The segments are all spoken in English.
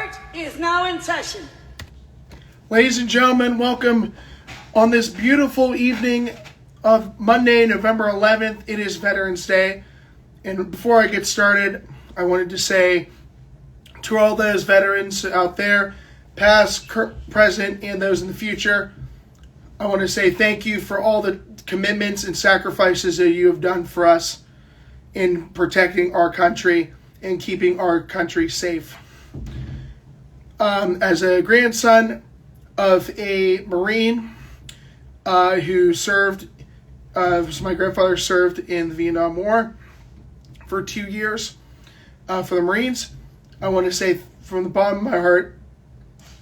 Court is now in session. Ladies and gentlemen, welcome on this beautiful evening of Monday, November 11th. It is Veterans Day. And before I get started, I wanted to say to all those veterans out there, past, present, and those in the future, I want to say thank you for all the commitments and sacrifices that you have done for us in protecting our country and keeping our country safe. As a grandson of a Marine who served, my grandfather served in the Vietnam War for 2 years for the Marines, I want to say from the bottom of my heart,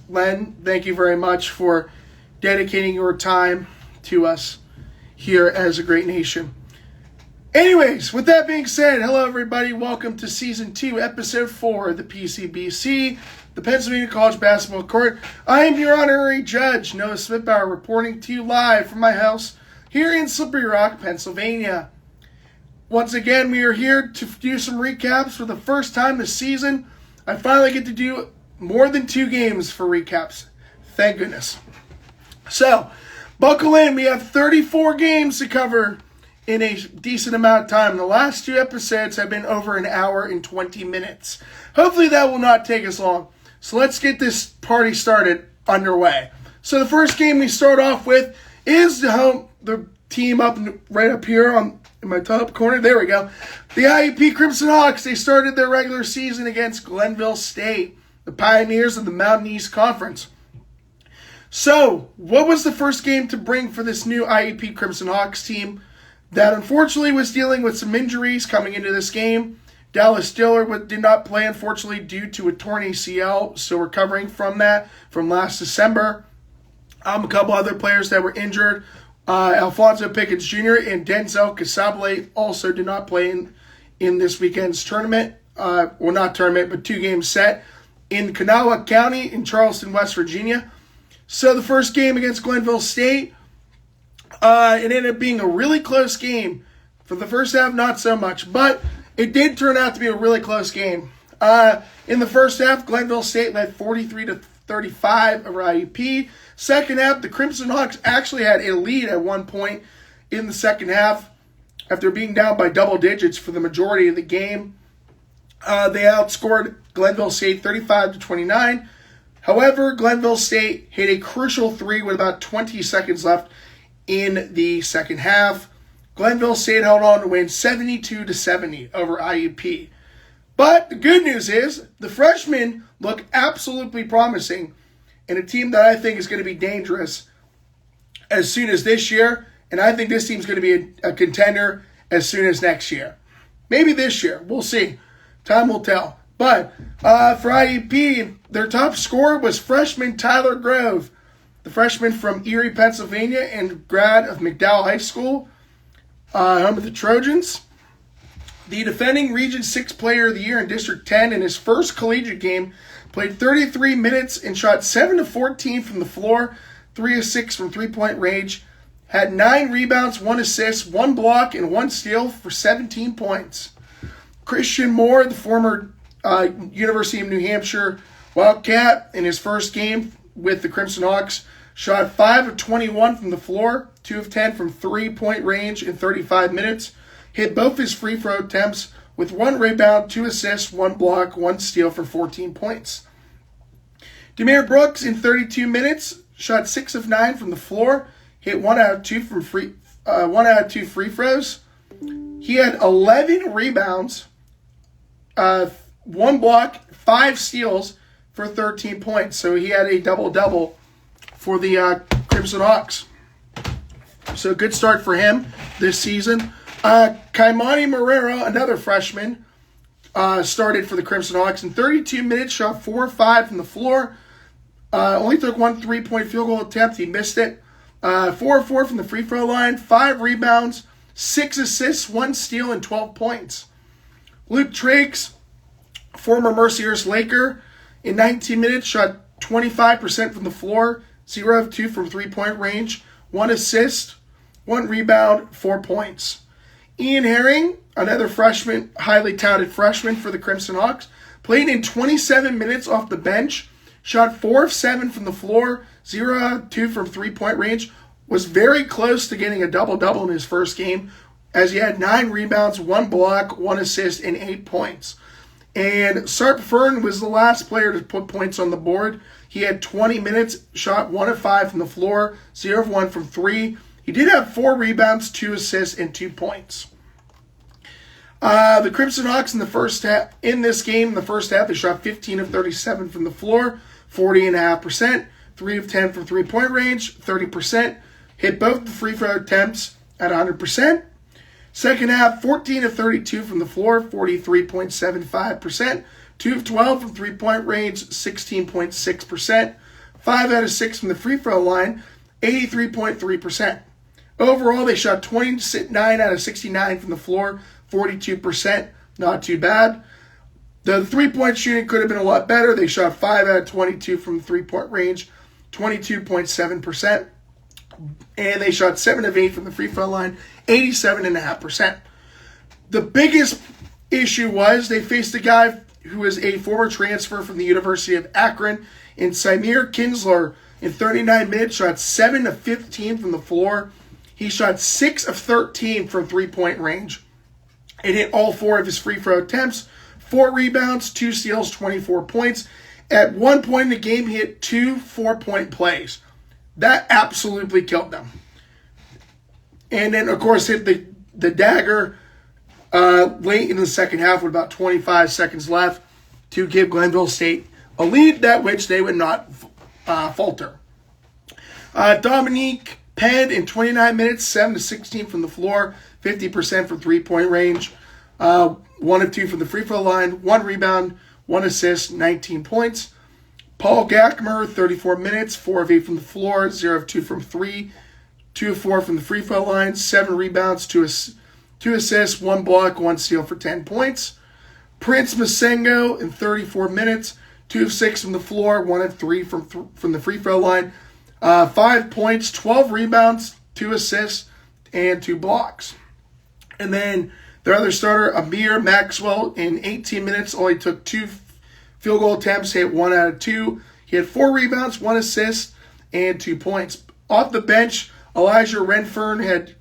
Len, thank you very much for dedicating your time to us here as a great nation. Anyways, with that being said, hello everybody. Welcome to Season 2, Episode 4 of the PCBC, the Pennsylvania College Basketball Court. I am your honorary judge, Noah Smithbauer, reporting to you live from my house here in Slippery Rock, Pennsylvania. Once again, we are here to do some recaps for the first time this season. I finally get to do more than 2 games for recaps. Thank goodness. So, buckle in. We have 34 games to cover in a decent amount of time. The last 2 episodes have been over an hour and 20 minutes. Hopefully that will not take us long. So let's get this party started underway. So the first game we start off with is the team right up here in my top corner. There we go. The IUP Crimson Hawks. They started their regular season against Glenville State, the pioneers of the Mountain East Conference. So, what was the first game to bring for this new IUP Crimson Hawks team that unfortunately was dealing with some injuries coming into this game? Dallas Diller did not play, unfortunately, due to a torn ACL, still recovering from that from last December. A couple other players that were injured, Alfonso Pickens Jr. and Denzel Casablanca also did not play in this weekend's tournament. Well, not tournament, but 2-game set in Kanawha County in Charleston, West Virginia. So the first game against Glenville State, it ended up being a really close game. For the first half, not so much, but it did turn out to be a really close game. In the first half, Glenville State led 43-35 over IUP. Second half, the Crimson Hawks actually had a lead at one point in the second half after being down by double digits for the majority of the game. They outscored Glenville State 35-29. However, Glenville State hit a crucial 3 with about 20 seconds left in the second half. Glenville State held on to win 72-70 over IUP. But the good news is the freshmen look absolutely promising and a team that I think is going to be dangerous as soon as this year. And I think this team's going to be a contender as soon as next year. Maybe this year. We'll see. Time will tell. But for IUP, their top scorer was freshman Tyler Grove, the freshman from Erie, Pennsylvania, and grad of McDowell High School, home of the Trojans. The defending Region 6 Player of the Year in District 10 in his first collegiate game, played 33 minutes and shot 7-14 from the floor, 3 of 6 from three-point range, had 9 rebounds, 1 assist, 1 block, and 1 steal for 17 points. Christian Moore, the former University of New Hampshire Wildcat, in his first game with the Crimson Hawks, shot 5 of 21 from the floor, 2 of 10 from three-point range in 35 minutes, hit both his free throw attempts with 1 rebound, 2 assists, 1 block, 1 steal for 14 points. Demare Brooks, in 32 minutes, shot 6 of 9 from the floor, hit 1 out of 2 free throws. He had 11 rebounds, 1 block, 5 steals for 13 points. So he had a double-double for the Crimson Hawks. So good start for him this season. Kaimani Marrero, another freshman, started for the Crimson Hawks. In 32 minutes, shot 4 of 5 from the floor. Only took 1 3-point field goal attempt. He missed it. 4 of 4 from the free throw line. 5 rebounds, 6 assists, 1 steal, and 12 points. Luke Trakes, former Mercyhurst Laker, in 19 minutes, shot 25% from the floor, 0 of 2 from three-point range, 1 assist, 1 rebound, 4 points. Ian Herring, another freshman, highly touted freshman for the Crimson Hawks, Played in 27 minutes off the bench. Shot 4 of 7 from the floor. 0 out of 2 from three-point range. Was very close to getting a double-double in his first game, as he had 9 rebounds, 1 block, 1 assist, and 8 points. And Sarp Fern was the last player to put points on the board. He had 20 minutes, shot 1 of 5 from the floor, 0 of 1 from 3. He did have 4 rebounds, 2 assists, and 2 points. The Crimson Hawks in the first half, in this game, in the first half, they shot 15 of 37 from the floor, 40.5%, 3 of 10 from three-point range, 30%. Hit both the free throw attempts at 100%. Second half, 14 of 32 from the floor, 43.75%. 2 of 12 from three-point range, 16.6%. 5 out of 6 from the free throw line, 83.3%. Overall, they shot 29 out of 69 from the floor, 42%. Not too bad. The three-point shooting could have been a lot better. They shot 5 out of 22 from the three-point range, 22.7%. And they shot 7 of 8 from the free throw line, 87.5%. The biggest issue was they faced a guy who is a former transfer from the University of Akron, in Samir Kinsler. In 39 minutes, shot 7 of 15 from the floor. He shot 6 of 13 from three-point range and hit all 4 of his free throw attempts. 4 rebounds, 2 steals, 24 points. At one point in the game, he hit 2 4-point plays. That absolutely killed them. And then, of course, hit the dagger late in the second half with about 25 seconds left to give Glenville State a lead that which they would not falter. Dominique Penn in 29 minutes, 7 of 16 from the floor, 50% from three-point range, 1 of 2 from the free throw line, 1 rebound, 1 assist, 19 points. Paul Gackmer, 34 minutes, 4 of 8 from the floor, 0 of 2 from 3, 2 of 4 from the free throw line, 7 rebounds, 2 assists, 1 block, 1 steal for 10 points. Prince Masengo in 34 minutes, 2 of 6 from the floor, 1 of 3 from the free throw line, 5 points, 12 rebounds, 2 assists, and 2 blocks. And then their other starter, Amir Maxwell, in 18 minutes, only took 2 field goal attempts, hit 1 out of 2. He had 4 rebounds, 1 assist, and 2 points. Off the bench, Elijah Renfern had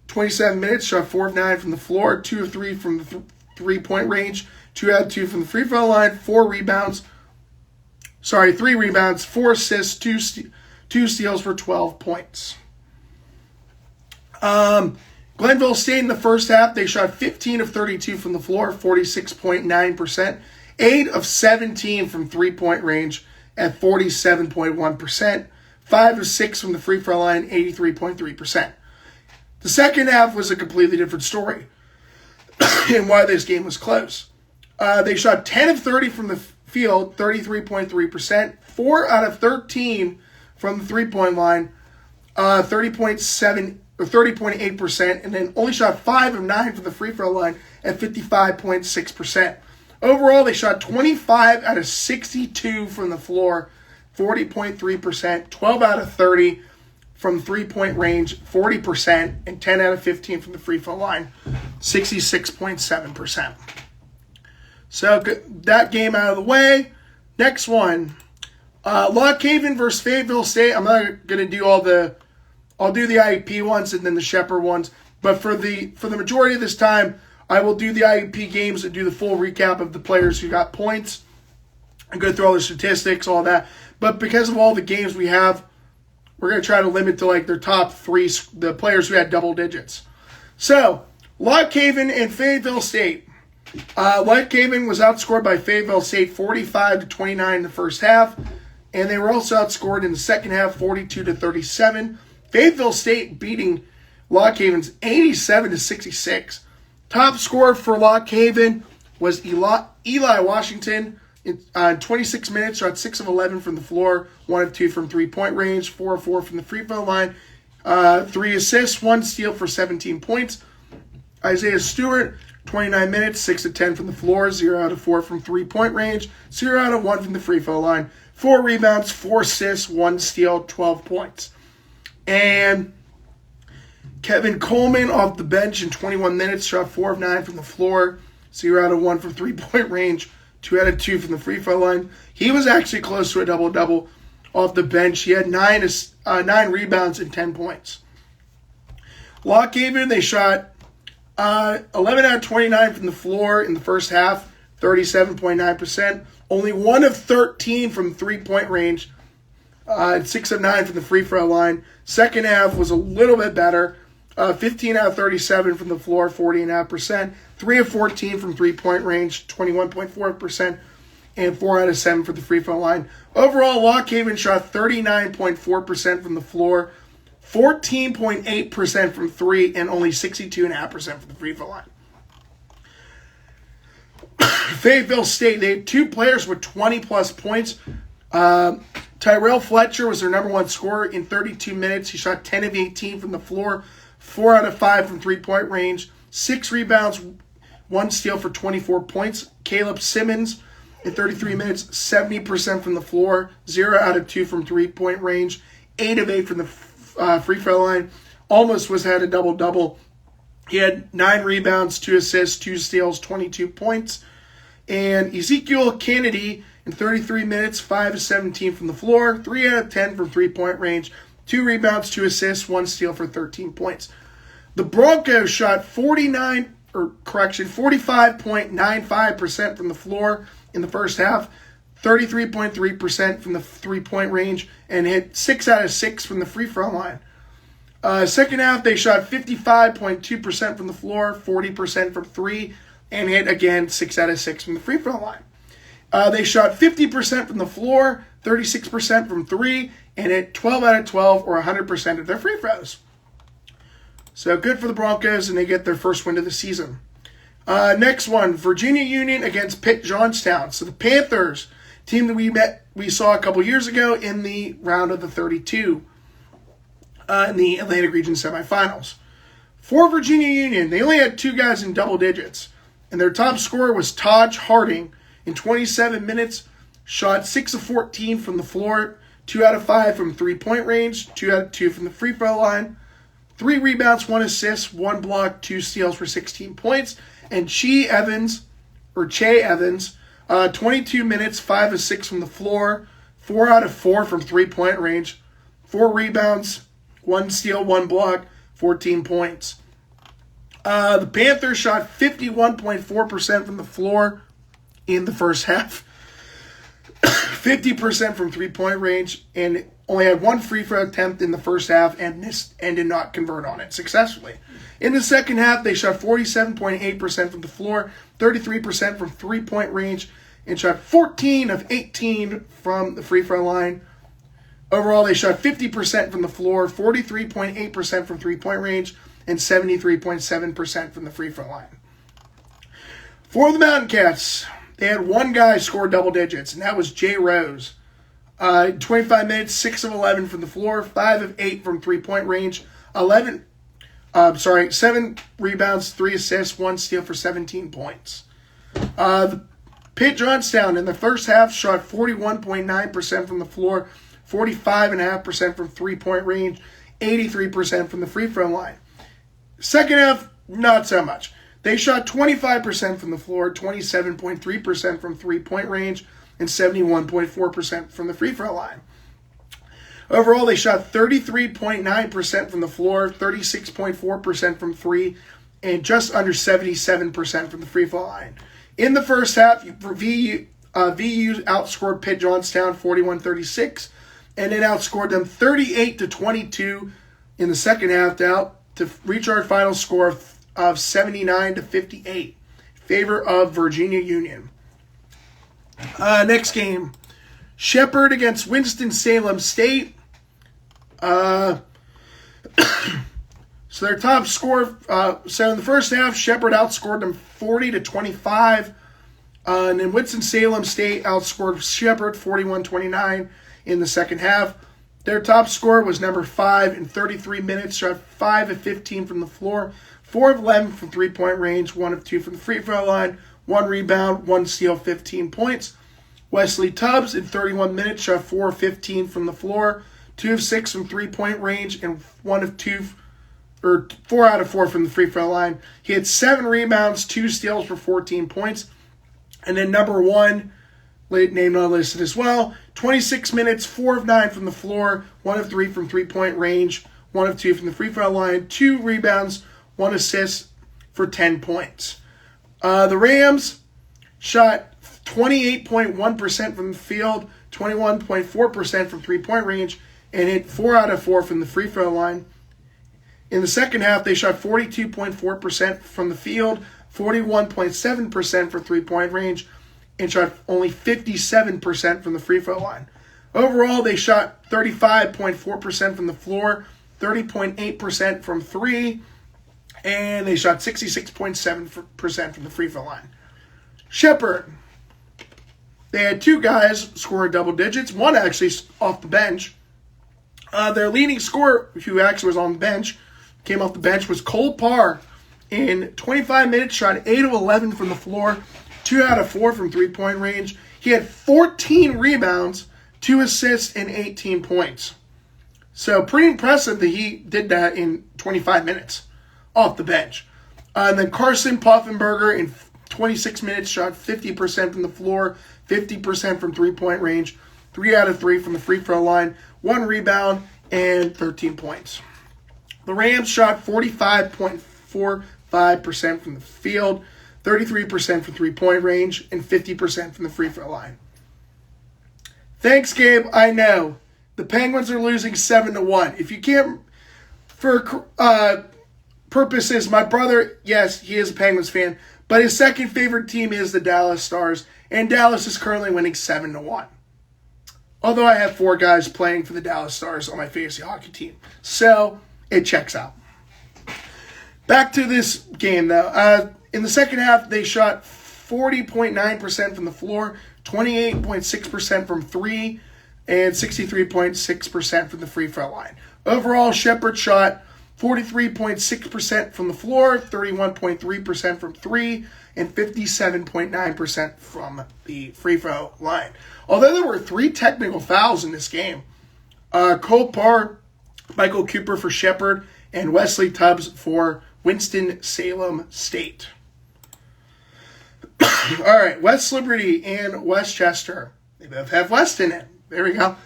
27 minutes, shot 4 of 9 from the floor, 2 of 3 from the three-point range, 2 out of 2 from the free throw line, 3 rebounds, 4 assists, 2 steals for 12 points. Glenville State in the first half, they shot 15 of 32 from the floor, 46.9%. 8 of 17 from three-point range at 47.1%. 5 of 6 from the free throw line, 83.3%. The second half was a completely different story and why this game was close. They shot 10 of 30 from the field, 33.3%. 4 out of 13 from the three-point line, 30.8%, and then only shot 5 of 9 from the free throw line at 55.6%. Overall, they shot 25 out of 62 from the floor, 40.3%, 12 out of 30 from three-point range, 40%, and 10 out of 15 from the free throw line, 66.7%. So that game out of the way. Next one, Lock Haven versus Fayetteville State. I'm not going to do I'll do the IEP ones and then the Shepherd ones, but for the majority of this time, I will do the IEP games and do the full recap of the players who got points and go through all the statistics, all that. But because of all the games we have, we're going to try to limit to like their top 3, the players who had double digits. So, Lock Haven and Fayetteville State. Lock Haven was outscored by Fayetteville State 45-29 in the first half, and they were also outscored in the second half 42-37. Fayetteville State beating Lock Haven's 87-66. Top scorer for Lock Haven was Eli Washington. In 26 minutes, shot 6 of 11 from the floor, 1 of 2 from three-point range, 4 of 4 from the free throw line, 3 assists, 1 steal for 17 points. Isaiah Stewart, 29 minutes, 6 of 10 from the floor, 0 out of 4 from three-point range, 0 out of 1 from the free throw line, 4 rebounds, 4 assists, 1 steal, 12 points. And Kevin Coleman off the bench in 21 minutes, shot 4 of 9 from the floor, 0 out of 1 from three-point range, 2 out of 2 from the free throw line. He was actually close to a double-double off the bench. He had 9 rebounds and 10 points. Lockhaven, they shot 11 out of 29 from the floor in the first half, 37.9%. Only 1 of 13 from three-point range, 6 of 9 from the free throw line. Second half was a little bit better. 15 out of 37 from the floor, 40.5%. 3 of 14 from three-point range, 21.4%. And 4 out of 7 for the free throw line. Overall, Lockhaven shot 39.4% from the floor, 14.8% from 3, and only 62.5% from the free throw line. Fayetteville State, they had 2 players with 20-plus points. Tyrell Fletcher was their number 1 scorer in 32 minutes. He shot 10 of 18 from the floor, 4 out of 5 from three-point range, 6 rebounds, 1 steal for 24 points. Caleb Simmons, in 33 minutes, 70% from the floor, 0 out of 2 from three-point range, 8 of 8 from the free throw line. Almost had a double-double. He had 9 rebounds, 2 assists, 2 steals, 22 points. And Ezekiel Kennedy, in 33 minutes, 5 of 17 from the floor, 3 out of 10 from three-point range, 2 rebounds, 2 assists, 1 steal for 13 points. The Broncos shot 45.95% from the floor in the first half, 33.3% from the three-point range, and hit 6 out of 6 from the free throw line. Second half, they shot 55.2% from the floor, 40% from 3, and hit, again, 6 out of 6 from the free throw line. They shot 50% from the floor, 36% from 3, and hit 12 out of 12, or 100% of their free throws. So good for the Broncos, and they get their first win of the season. Next one, Virginia Union against Pitt Johnstown. So the Panthers, team that we saw a couple years ago in the round of the 32 in the Atlantic Region semifinals. For Virginia Union, they only had 2 guys in double digits, and their top scorer was Taj Harding. In 27 minutes, shot 6 of 14 from the floor, 2 out of 5 from three-point range, 2 out of 2 from the free throw line, 3 rebounds, 1 assist, 1 block, 2 steals for 16 points. And Che Evans, 22 minutes, 5 of 6 from the floor, 4 out of 4 from three-point range, 4 rebounds, 1 steal, 1 block, 14 points. The Panthers shot 51.4% from the floor in the first half, 50% from three-point range, and only had 1 free throw attempt in the first half and missed and did not convert on it successfully. In the second half, they shot 47.8% from the floor, 33% from three-point range, and shot 14 of 18 from the free throw line. Overall, they shot 50% from the floor, 43.8% from three-point range, and 73.7% from the free throw line. For the Mountain Cats, they had 1 guy score double digits, and that was Jay Rose. 25 minutes, 6 of 11 from the floor, 5 of 8 from three-point range, 7 rebounds, 3 assists, 1 steal for 17 points. The Pitt Johnstown in the first half shot 41.9% from the floor, 45.5% from three-point range, 83% from the free throw line. Second half, not so much. They shot 25% from the floor, 27.3% from three-point range, and 71.4% from the free throw line. Overall, they shot 33.9% from the floor, 36.4% from 3, and just under 77% from the free throw line. In the first half, VU outscored Pitt Johnstown 41-36, and then outscored them 38-22 in the second half to reach our final score of 79-58 in favor of Virginia Union. Next game, Shepherd against Winston-Salem State. So their top score, so in the first half, Shepherd outscored them 40-25. And then Winston-Salem State outscored Shepherd 41-29 in the second half. Their top score was number 5 in 33 minutes, shot 5 of 15 from the floor, 4 of 11 from three-point range, 1 of 2 from the free throw line, 1 rebound, 1 steal, 15 points. Wesley Tubbs in 31 minutes shot 4 of 15 from the floor, 2 of 6 from three-point range, and 4 out of 4 from the free throw line. He had 7 rebounds, 2 steals for 14 points. And then number 1, named not listed as well, 26 minutes, 4 of 9 from the floor, 1 of 3 from three-point range, 1 of 2 from the free throw line, 2 rebounds, 1 assist for 10 points. The Rams shot 28.1% from the field, 21.4% from three-point range, and hit 4 out of 4 from the free throw line. In the second half, they shot 42.4% from the field, 41.7% for three-point range, and shot only 57% from the free throw line. Overall, they shot 35.4% from the floor, 30.8% from 3, and they shot 66.7% from the free throw line. Shepherd, they had 2 guys score double digits, one actually off the bench. Their leading scorer, who actually was on the bench, came off the bench, was Cole Parr. In 25 minutes, shot 8 of 11 from the floor, 2 out of 4 from three-point range. He had 14 rebounds, 2 assists, and 18 points. So pretty impressive that he did that in 25 minutes off the bench. And then Carson Poffenberger in 26 minutes shot 50% from the floor, 50% from three-point range, 3 out of 3 from the free throw line, 1 rebound, and 13 points. The Rams shot 45.45% from the field, 33% from three-point range, and 50% from the free throw line. Thanks, Gabe. I know. The Penguins are losing 7-1. If you can't, for purposes, my brother, yes, he is a Penguins fan, but his second favorite team is the Dallas Stars, and Dallas is currently winning 7-1. Although I have 4 guys playing for the Dallas Stars on my fantasy hockey team. So, it checks out. Back to this game, though. In the second half, they shot 40.9% from the floor, 28.6% from 3, and 63.6% from the free throw line. Overall, Shepherd shot 43.6% from the floor, 31.3% from 3, and 57.9% from the free throw line. Although there were 3 technical fouls in this game, Cole Parr, Michael Cooper for Shepherd, and Wesley Tubbs for Winston-Salem State. All right, West Liberty and Westchester. They both have West in it. There we go.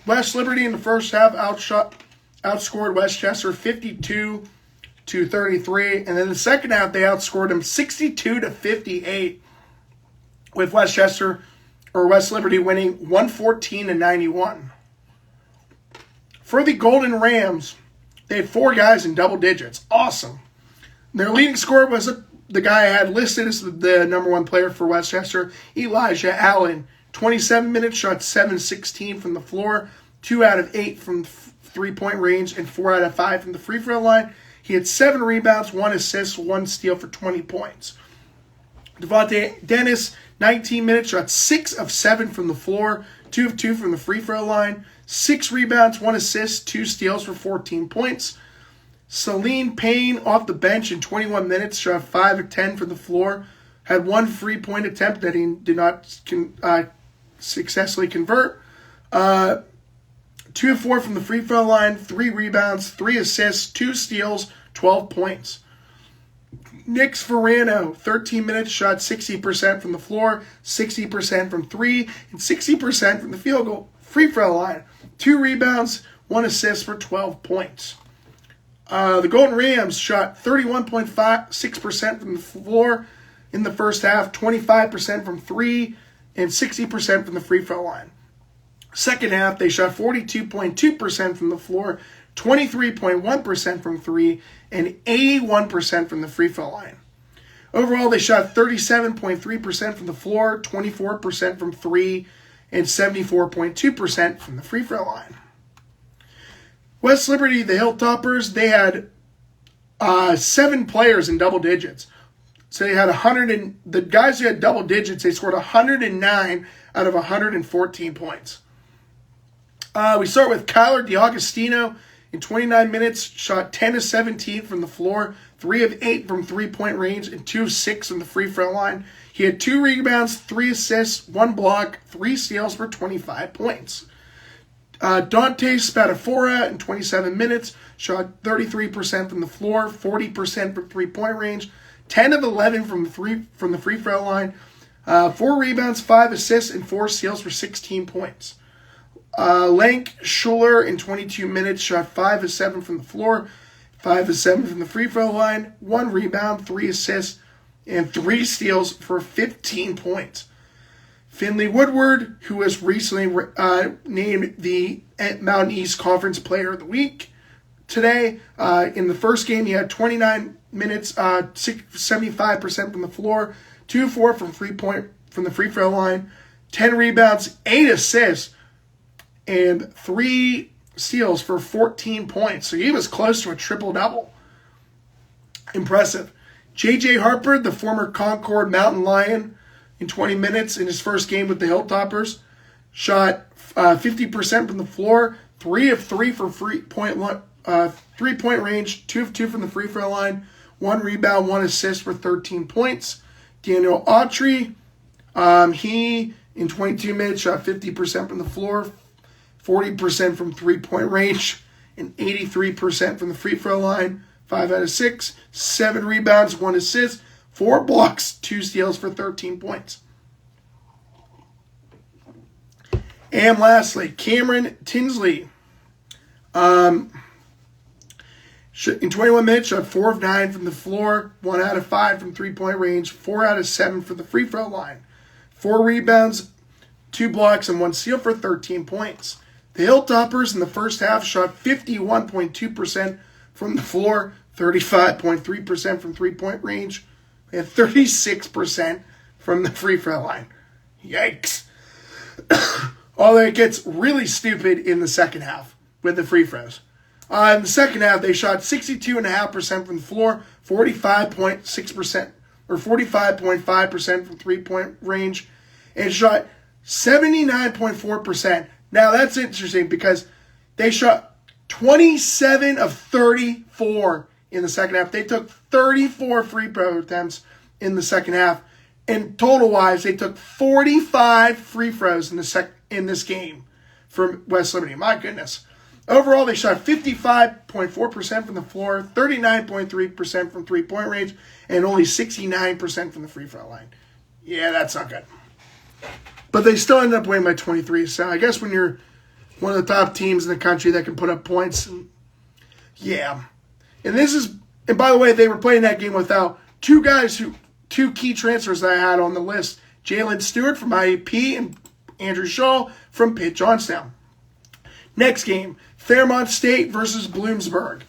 West Liberty in the first half outscored Westchester 52-33, and then the second half they outscored them 62-58, with West Liberty winning 114-91. For the Golden Rams, they had 4 guys in double digits. Awesome. Their leading scorer was the guy I had listed as the number 1 player for Westchester, Elijah Allen. 27 minutes, shot 7-16 from the floor, 2 out of 8 from three-point range, and 4 out of 5 from the free throw line. He had 7 rebounds, 1 assist, 1 steal for 20 points. Devontae Dennis, 19 minutes, shot 6 of 7 from the floor, 2 of 2 from the free throw line, 6 rebounds, 1 assist, 2 steals for 14 points. Celine Payne off the bench in 21 minutes, shot 5 of 10 from the floor, had 1 free point attempt that he did not successfully convert. 2 of 4 from the free throw line, 3 rebounds, 3 assists, 2 steals, 12 points. Nick Sforano, 13 minutes, shot 60% from the floor, 60% from 3, and 60% from the free throw line. 2 rebounds, 1 assist for 12 points. The Golden Rams shot 31.6% from the floor in the first half, 25% from 3, and 60% from the free throw line. Second half, they shot 42.2% from the floor, 23.1% from 3, and 81% from the free throw line. Overall, they shot 37.3% from the floor, 24% from 3, and 74.2% from the free throw line. West Liberty, the Hilltoppers, they had 7 players in double digits. So they had the guys who had double digits, they scored 109 out of 114 points. We start with Kyler DiAugustino. In 29 minutes, shot 10 of 17 from the floor, 3 of 8 from three-point range, and 2 of 6 from the free throw line. He had 2 rebounds, 3 assists, 1 block, 3 steals for 25 points. Dante Spadafora in 27 minutes, shot 33% from the floor, 40% from three-point range, 10 of 11 from the free throw line, 4 rebounds, 5 assists, and 4 steals for 16 points. Lank Schuler in 22 minutes shot 5 of 7 from the floor, 5 of 7 from the free throw line, 1 rebound, 3 assists, and 3 steals for 15 points. Finley Woodward, who was recently named the Mountain East Conference Player of the Week today. In the first game, he had 29 minutes, 75% from the floor, 2 of 4 from from the free throw line, 10 rebounds, 8 assists, and 3 steals for 14 points. So he was close to a triple-double. Impressive. J.J. Harper, the former Concord Mountain Lion, in 20 minutes in his first game with the Hilltoppers, shot 50% from the floor, 3 of 3 for three-point range, 2 of 2 from the free throw line, 1 rebound, 1 assist for 13 points. Daniel Autry, he in 22 minutes shot 50% from the floor, 40% from three-point range, and 83% from the free throw line. 5 out of 6, 7 rebounds, 1 assist, 4 blocks, 2 steals for 13 points. And lastly, Cameron Tinsley. In 21 minutes, shot 4 of 9 from the floor, 1 out of 5 from three-point range, 4 out of 7 from the free throw line, 4 rebounds, 2 blocks, and 1 steal for 13 points. The Hilltoppers in the first half shot 51.2% from the floor, 35.3% from three-point range, and 36% from the free throw line. Yikes. Although it gets really stupid in the second half with the free throws. In the second half, they shot 62.5% from the floor, 45.6% or 45.5% from three-point range, and shot 79.4%. Now that's interesting because they shot 27 of 34 in the second half. They took 34 free throw attempts in the second half. And total-wise, they took 45 free throws in this game from West Liberty. My goodness. Overall, they shot 55.4% from the floor, 39.3% from three-point range, and only 69% from the free throw line. Yeah, that's not good. But they still ended up winning by 23. So I guess when you're one of the top teams in the country that can put up points, yeah. And by the way, they were playing that game without two key transfers that I had on the list. Jalen Stewart from IUP and Andrew Shaw from Pitt Johnstown. Next game, Fairmont State versus Bloomsburg.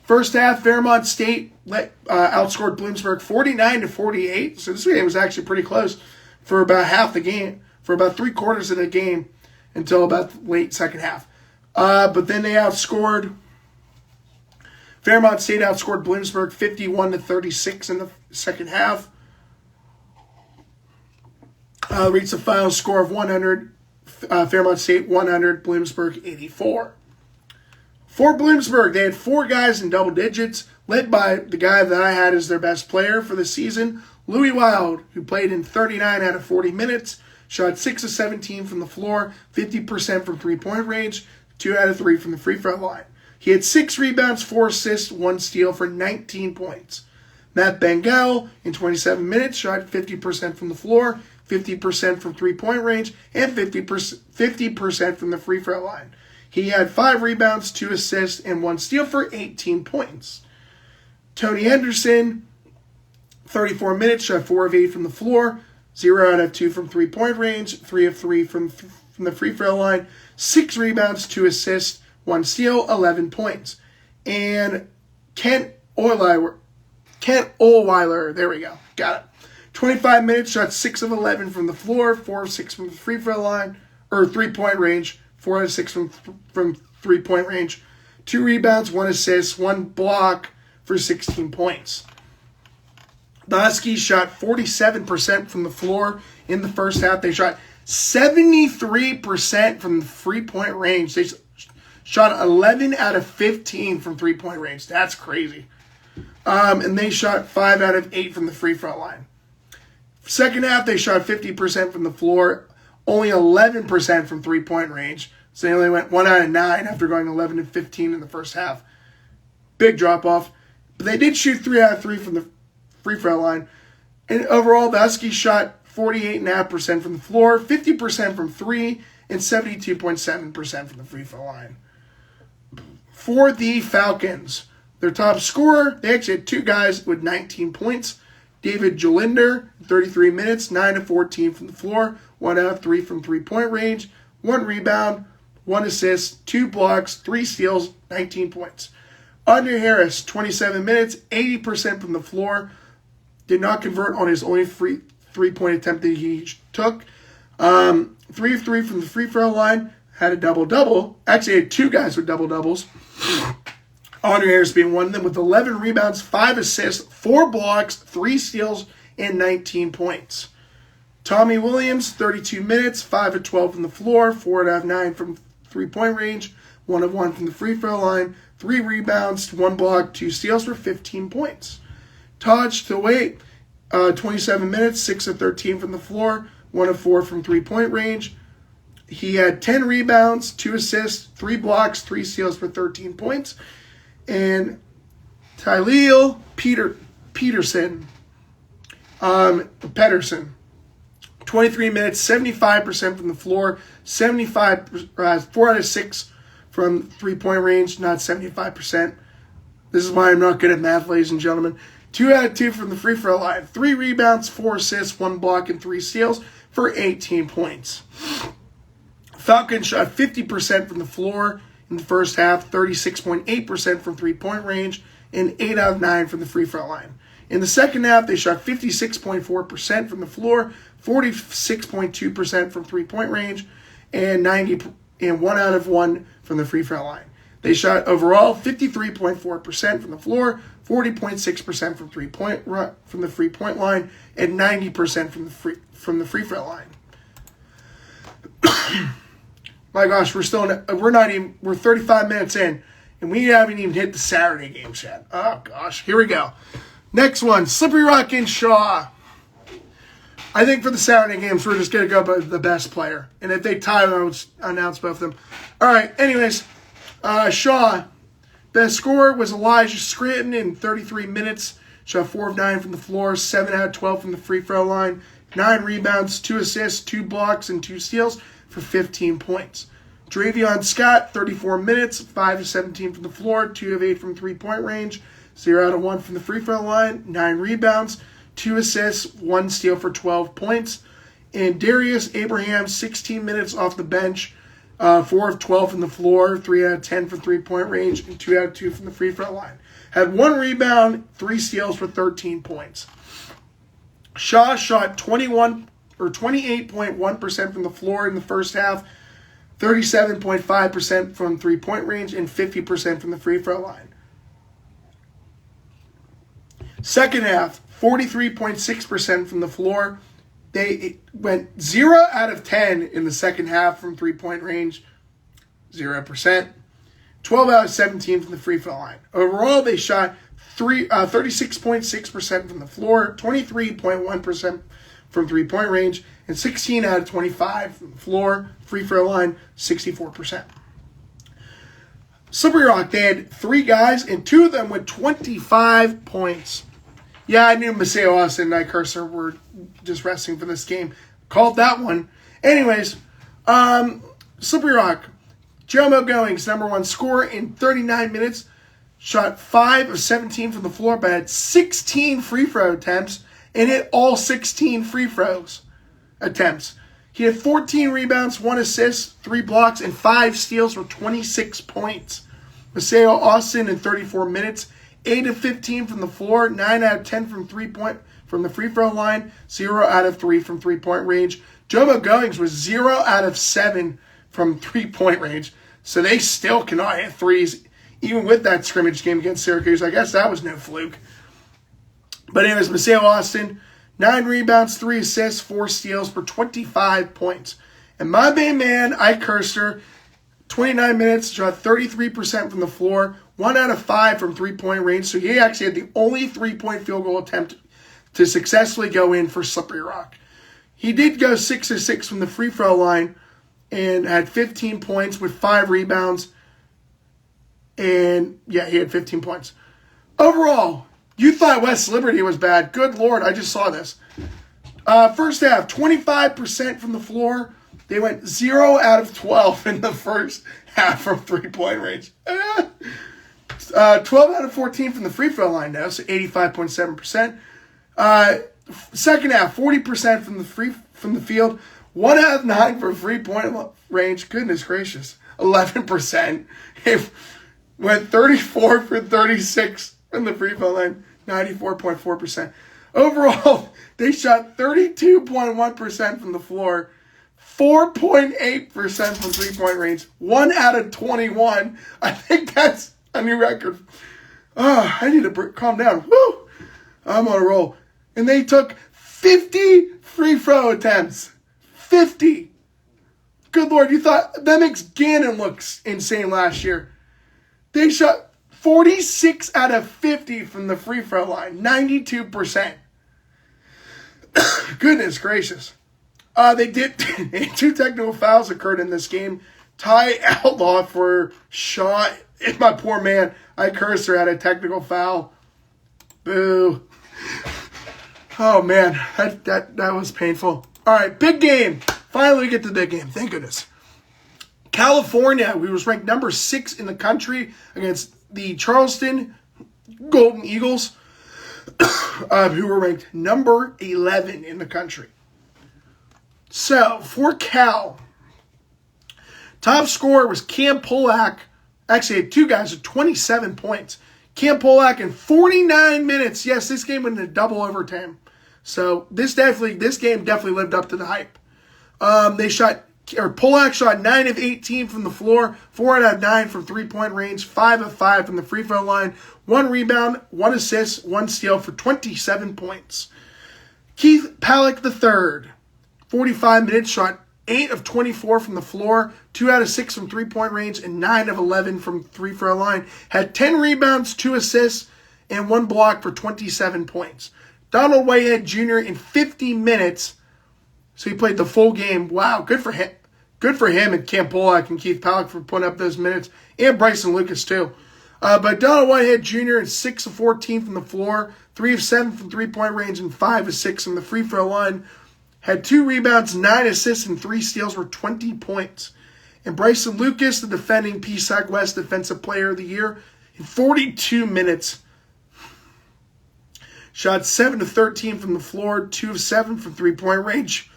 First half, Fairmont State outscored Bloomsburg 49-48. So this game was actually pretty close for about half the game, for about 3/4 of the game until about late second half. But then Fairmont State outscored Bloomsburg 51-36 in the second half. Reached the final score of 100. Fairmont State 100, Bloomsburg 84. For Bloomsburg, they had 4 guys in double digits, led by the guy that I had as their best player for the season, Louis Wild, who played in 39 out of 40 minutes, shot 6 of 17 from the floor, 50% from three-point range, 2 out of 3 from the free throw line. He had 6 rebounds, 4 assists, 1 steal for 19 points. Matt Bengal, in 27 minutes, shot 50% from the floor, 50% from three-point range, and 50% from the free throw line. He had 5 rebounds, 2 assists, and 1 steal for 18 points. Tony Henderson, 34 minutes, shot 4 of 8 from the floor, 0 out of 2 from three-point range, 3 of 3 from the free throw line, 6 rebounds, 2 assists, 1 steal, 11 points. And Kent Ohlweiler, there we go, got it. 25 minutes, shot 6 of 11 from the floor, 4 of 6 from the free throw line, or three-point range, 4 out of 6 from three-point range, 2 rebounds, 1 assist, 1 block for 16 points. The Huskies shot 47% from the floor in the first half. They shot 73% from the three-point range. They shot 11 out of 15 from three-point range. That's crazy. And they shot 5 out of 8 from the free throw line. Second half, they shot 50% from the floor, only 11% from three-point range. So they only went 1 out of 9 after going 11 of 15 in the first half. Big drop-off. But they did shoot 3 out of 3 from the free throw line. And overall, the Huskies shot 48.5% from the floor, 50% from three, and 72.7% from the free throw line. For the Falcons, their top scorer, they actually had two guys with 19 points. David Jolinder, 33 minutes, 9 of 14 from the floor, 1 out of 3 from three-point range, 1 rebound, 1 assist, 2 blocks, 3 steals, 19 points. Andre Harris, 27 minutes, 80% from the floor, did not convert on his only three-point attempt that he took. 3 of 3 from the free throw line, had a double-double. Actually, had 2 guys with double-doubles. Andre Harris being one of them with 11 rebounds, 5 assists, 4 blocks, 3 steals, and 19 points. Tommy Williams, 32 minutes, 5 of 12 from the floor, 4 out of 9 from three-point range, 1 of 1 from the free throw line, 3 rebounds, 1 block, 2 steals for 15 points. Taj Thawait, 27 minutes, 6 of 13 from the floor, 1 of 4 from three-point range. He had 10 rebounds, 2 assists, 3 blocks, 3 steals for 13 points. And Tyleel Pedersen, 23 minutes, 75% from the floor, 4 out of 6 from three-point range, not 75%. This is why I'm not good at math, ladies and gentlemen. 2 out of 2 from the free throw line, 3 rebounds, 4 assists, 1 block, and 3 steals for 18 points. Falcons shot 50% from the floor in the first half, 36.8% from three-point range, and 8 out of 9 from the free throw line. In the second half, they shot 56.4% from the floor, 46.2% from three-point range, and 1 out of 1 from the free throw line. They shot overall 53.4% from the floor, 40.6% from the three-point line, and 90% from the free throw line. My gosh, we're 35 minutes in, and we haven't even hit the Saturday games yet. Oh gosh, here we go. Next one, Slippery Rock and Shaw. I think for the Saturday games, we're just going to go by the best player. And if they tie, I would announce both of them. All right, anyways, Shaw, best scorer was Elijah Scranton in 33 minutes. Shot 4 of 9 from the floor, 7 out of 12 from the free throw line, 9 rebounds, 2 assists, 2 blocks, and 2 steals for 15 points. Dravion Scott, 34 minutes, 5 of 17 from the floor, 2 of 8 from three-point range, 0 out of 1 from the free throw line, 9 rebounds, 2 assists, 1 steal for 12 points. And Darius Abraham, 16 minutes off the bench, 4 of 12 from the floor, 3 out of 10 from three-point range, and 2 out of 2 from the free throw line. Had 1 rebound, 3 steals for 13 points. Shaw shot 28.1% from the floor in the first half, 37.5% from three-point range, and 50% from the free throw line. Second half, 43.6% from the floor. They went 0 out of 10 in the second half from three-point range, 0%. 12 out of 17 from the free throw line. Overall, they shot 36.6% from the floor, 23.1% from three-point range, and 16 out of 25 from the floor, free throw line, 64%. Slippery Rock, they had 3 guys, and 2 of them with 25 points. Yeah, I knew Maceo Austin and Nye Cursor were just resting for this game. Called that one. Anyways, Slippery Rock, Jomo Goings, number 1 scorer in 39 minutes, shot 5 of 17 from the floor, but had 16 free throw attempts, and hit all 16 free throws attempts. He had 14 rebounds, 1 assist, 3 blocks, and 5 steals for 26 points. Maceo Austin in 34 minutes, 8 of 15 from the floor, 9 out of 10 from the free throw line, 0 out of 3 from three-point range. Jomo Goings was 0 out of 7 from three-point range, so they still cannot hit threes, even with that scrimmage game against Syracuse. I guess that was no fluke. But anyways, Maceo Austin, 9 rebounds, 3 assists, 4 steals for 25 points. And my main man, Ike Kirster, 29 minutes, shot 33% from the floor, 1 out of 5 from three-point range. So he actually had the only three-point field goal attempt to successfully go in for Slippery Rock. He did go 6 of 6 from the free throw line and had 15 points with 5 rebounds. And yeah, he had 15 points. Overall, you thought West Liberty was bad. Good Lord, I just saw this. First half, 25% from the floor. They went 0 out of 12 in the first half from three-point range. 12 out of 14 from the free throw line now, so 85.7%. Second half, 40% from the field. 1 out of 9 from three-point range. Goodness gracious. 11%. It went 34 for 36 from the free throw line. 94.4%. Overall, they shot 32.1% from the floor. 4.8% from three-point range. 1 out of 21. I think that's a new record. Oh, I need to calm down. Woo! I'm on a roll. And they took 50 free throw attempts. 50. Good Lord, you thought that makes Gannon look insane last year. They shot 46 out of 50 from the free throw line. 92%. Goodness gracious. They did 2 technical fouls occurred in this game. Ty outlawed for shot. And my poor man, I cursed her at a technical foul. Boo. Oh man, that was painful. All right, big game. Finally, we get to the big game. Thank goodness. California, we was ranked number 6 in the country against the Charleston Golden Eagles, who were ranked number 11 in the country. So, for Cal, top scorer was Cam Polak. Actually, had 2 guys with 27 points. Cam Polak in 49 minutes. Yes, this game went into double overtime. So, this game definitely lived up to the hype. Polak shot 9 of 18 from the floor, 4 out of 9 from three-point range, 5 of 5 from the free throw line, 1 rebound, 1 assist, 1 steal for 27 points. Keith Palak III, 45 minutes, shot 8 of 24 from the floor, 2 out of 6 from three-point range, and 9 of 11 from free throw line. Had 10 rebounds, 2 assists, and 1 block for 27 points. Donald Whitehead Jr. in 50 minutes, so he played the full game. Wow, good for him. Good for him and Cam Polak and Keith Palak for putting up those minutes. And Bryson Lucas, too. But Donald Whitehead Jr. in 6 of 14 from the floor, 3 of 7 from three-point range, and 5 of 6 from the free throw line. Had 2 rebounds, 9 assists, and 3 steals for 20 points. And Bryson Lucas, the defending PSAC West Defensive Player of the Year, in 42 minutes, shot 7 of 13 from the floor, 2 of 7 from three-point range.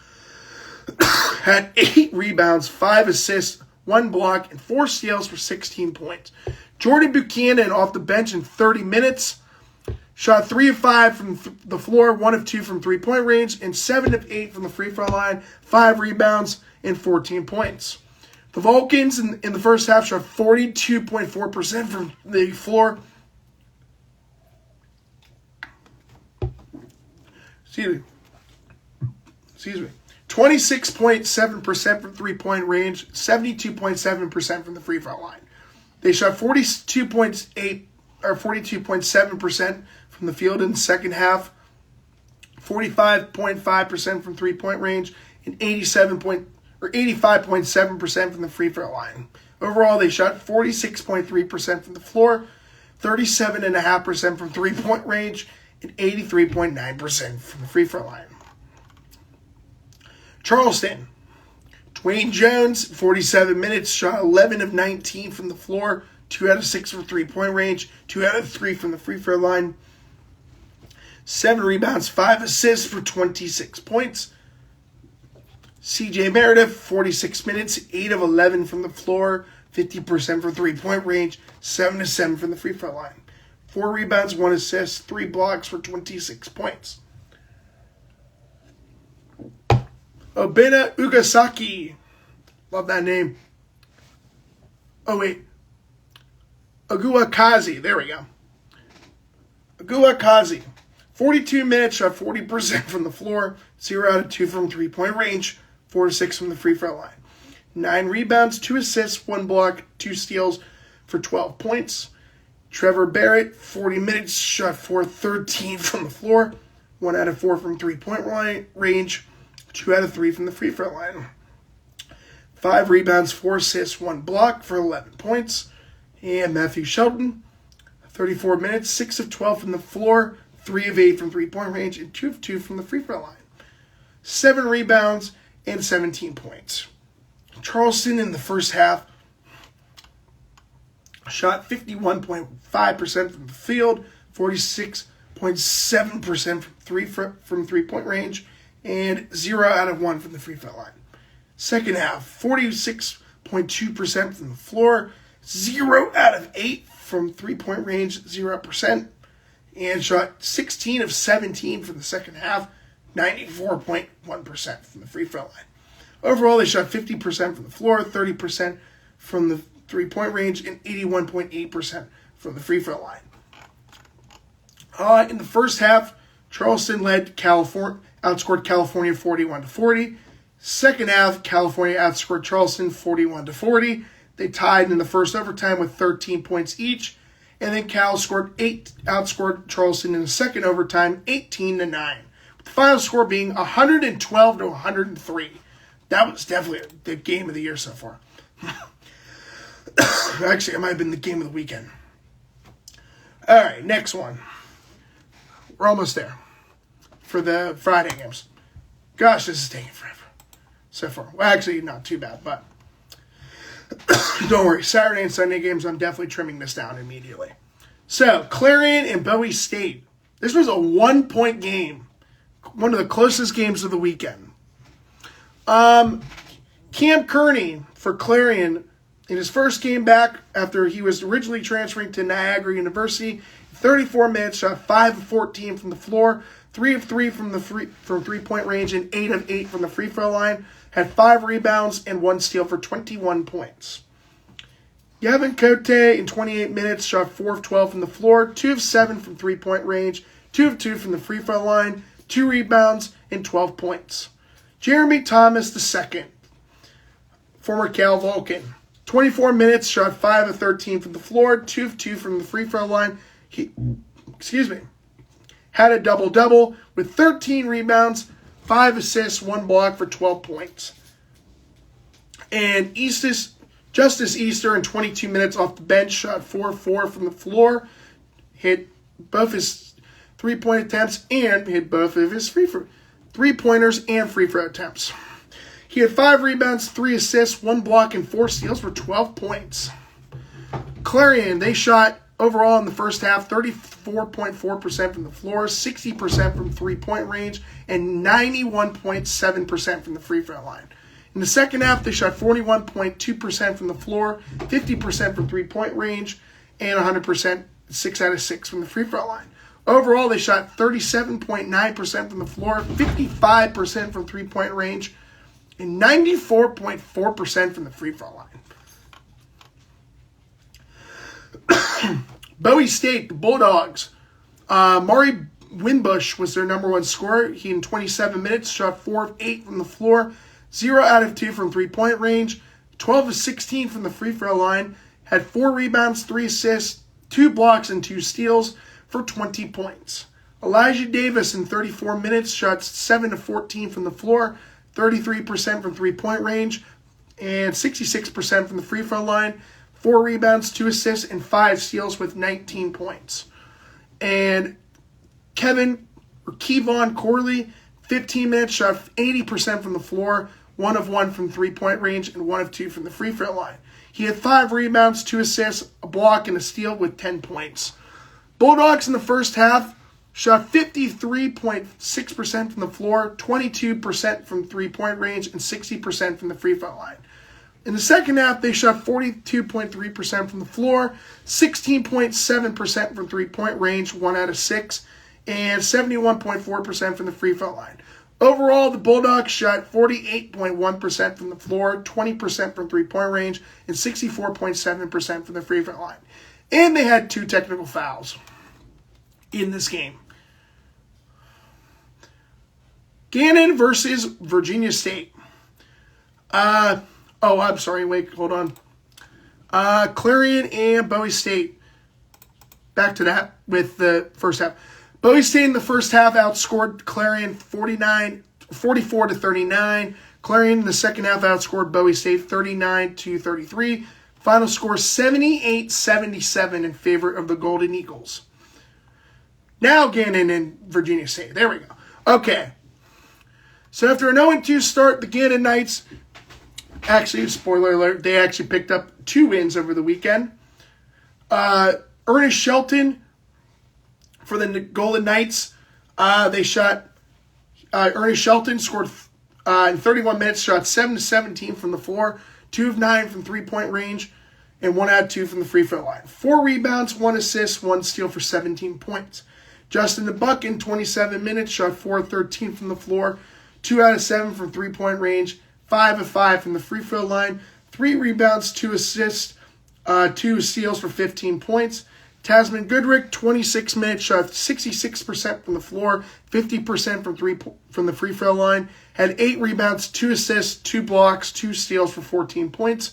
Had 8 rebounds, 5 assists, 1 block, and 4 steals for 16 points. Jordan Buchanan off the bench in 30 minutes. Shot 3 of 5 from the floor, 1 of 2 from three-point range, and 7 of 8 from the free throw line, 5 rebounds, and 14 points. The Vulcans in the first half shot 42.4% from the floor. Excuse me. 26.7% from three-point range, 72.7% from the free throw line. They shot 42.7% from the field in the second half, 45.5% from three-point range, and 85.7% from the free throw line. Overall, they shot 46.3% from the floor, 37.5% from three-point range, and 83.9% from the free throw line. Charleston, Dwayne Jones, 47 minutes, shot 11 of 19 from the floor, 2 out of 6 from three-point range, 2 out of 3 from the free throw line, 7 rebounds, 5 assists for 26 points. CJ Meredith, 46 minutes, 8 of 11 from the floor, 50% from three-point range, 7 of 7 from the free throw line. 4 rebounds, 1 assist, 3 blocks for 26 points. Obina Ugasaki. Love that name. Oh, wait. Aguakazi. There we go. Aguakazi. 42 minutes, shot 40% from the floor, 0 out of 2 from three-point range, 4 of 6 from the free throw line. 9 rebounds, 2 assists, 1 block, 2 steals for 12 points. Trevor Barrett, 40 minutes, shot 4-13 from the floor, 1 out of 4 from three-point range, 2 out of 3 from the free throw line. 5 rebounds, 4 assists, 1 block for 11 points. And Matthew Shelton, 34 minutes, 6 of 12 from the floor, 3 of 8 from three-point range, and 2 of 2 from the free throw line. 7 rebounds, and 17 points. Charleston in the first half shot 51.5% from the field, 46.7% from three-point range, and 0 out of 1 from the free throw line. Second half, 46.2% from the floor, 0 out of 8 from three-point range, 0%, and shot 16 of 17 from the second half, 94.1% from the free throw line. Overall, they shot 50% from the floor, 30% from the three-point range, and 81.8% from the free throw line. In the first half, Charleston outscored California 41-40. Second half, California outscored Charleston 41-40. They tied in the first overtime with 13 points each, and then Cal outscored Charleston in the second overtime 18-9. With the final score being 112-103. That was definitely the game of the year so far. Actually, it might have been the game of the weekend. All right, next one. We're almost there for the Friday games. Gosh, this is taking forever so far. Well, actually, not too bad, but don't worry. Saturday and Sunday games, I'm definitely trimming this down immediately. So, Clarion and Bowie State. This was a 1-point game. One of the closest games of the weekend. Cam Kearney for Clarion in his first game back after he was originally transferring to Niagara University, 34 minutes, shot 5 of 14 from the floor, 3 of 3 from three-point range, and 8 of 8 from the free throw line. Had 5 rebounds and 1 steal for 21 points. Gavin Cote in 28 minutes shot 4 of 12 from the floor, 2 of 7 from three-point range, 2 of 2 from the free throw line, 2 rebounds, and 12 points. Jeremy Thomas II, former Cal Vulcan, 24 minutes, shot 5 of 13 from the floor, 2 of 2 from the free throw line. Had a double-double with 13 rebounds, 5 assists, 1 block for 12 points. And Justice Easter in 22 minutes off the bench, shot 4-4 from the floor, hit both his three-point attempts and hit both of his three-pointers and free throw attempts. He had 5 rebounds, 3 assists, 1 block, and 4 steals for 12 points. Clarion, they shot overall in the first half 34.4% from the floor, 60% from three-point range, and 91.7% from the free throw line. In the second half, they shot 41.2% from the floor, 50% from three-point range, and 100%, 6 out of 6 from the free throw line. Overall, they shot 37.9% from the floor, 55% from three-point range, and 94.4% from the free throw line. Bowie State, the Bulldogs. Mari Winbush was their number 1 scorer. He, in 27 minutes, shot 4 of 8 from the floor, 0 out of 2 from three-point range, 12 of 16 from the free throw line, had 4 rebounds, 3 assists, 2 blocks, and 2 steals for 20 points. Elijah Davis, in 34 minutes, shot 7 of 14 from the floor, 33% from three-point range, and 66% from the free throw line, 4 rebounds, 2 assists, and 5 steals with 19 points. And Kevon Corley, 15 minutes, shot 80% from the floor, 1 of 1 from three-point range, and 1 of 2 from the free throw line. He had 5 rebounds, 2 assists, a block, and a steal with 10 points. Bulldogs in the first half shot 53.6% from the floor, 22% from three-point range, and 60% from the free throw line. In the second half, they shot 42.3% from the floor, 16.7% from three-point range, 1 out of 6, and 71.4% from the free throw line. Overall, the Bulldogs shot 48.1% from the floor, 20% from three-point range, and 64.7% from the free throw line. And they had 2 technical fouls in this game. Gannon versus Virginia State. I'm sorry. Wait, hold on. Clarion and Bowie State. Back to that with the first half. Bowie State in the first half outscored Clarion 44-39. Clarion in the second half outscored Bowie State 39-33. Final score 78-77 in favor of the Golden Eagles. Now Gannon and Virginia State. There we go. Okay. So after an 0-2 start, the Gannon Knights, actually, spoiler alert, they actually picked up 2 wins over the weekend. Ernest Shelton for the Golden Knights, Ernest Shelton scored in 31 minutes, shot 7-17 from the floor, 2 of 9 from three-point range, and 1 out of 2 from the free throw line. 4 rebounds, 1 assist, 1 steal for 17 points. Justin the Buck in 27 minutes, shot 4 of 13 from the floor, 2 out of 7 from three-point range, 5 of 5 from the free throw line, 3 rebounds, 2 assists, 2 steals for 15 points. Tasman Goodrick, 26 minutes, shot 66% from the floor, 50% from the free throw line, had 8 rebounds, 2 assists, 2 blocks, 2 steals for 14 points.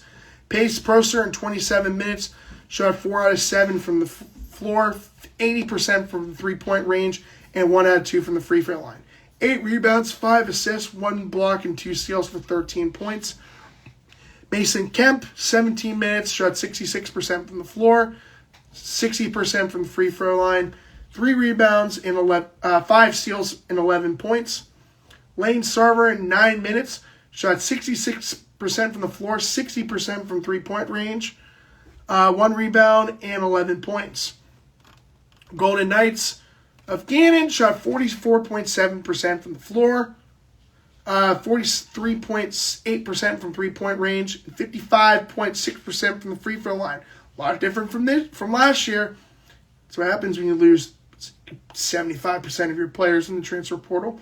Pace Prosser in 27 minutes, shot 4 out of 7 from the floor, 80% from the three-point range, and 1 out of 2 from the free throw line. 8 rebounds, 5 assists, 1 block, and 2 steals for 13 points. Mason Kemp, 17 minutes, shot 66% from the floor, 60% from the free throw line, 3 rebounds, and 5 steals and 11 points. Lane Sarver in 9 minutes, shot 66% from the floor, 60% from three-point range, 1 rebound, and 11 points. Golden Knights of Gannon shot 44.7% from the floor, 43.8% from three-point range, and 55.6% from the free throw line. A lot different from last year. That's what happens when you lose 75% of your players in the transfer portal.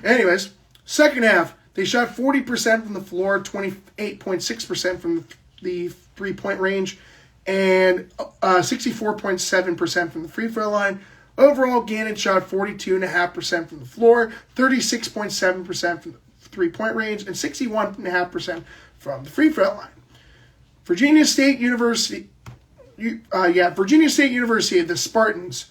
Anyways, second half, they shot 40% from the floor, 28.6% from the three-point range, and 64.7% from the free throw line. Overall, Gannon shot 42.5% from the floor, 36.7% from the three-point range, and 61.5% from the free throw line. Virginia State University, the Spartans,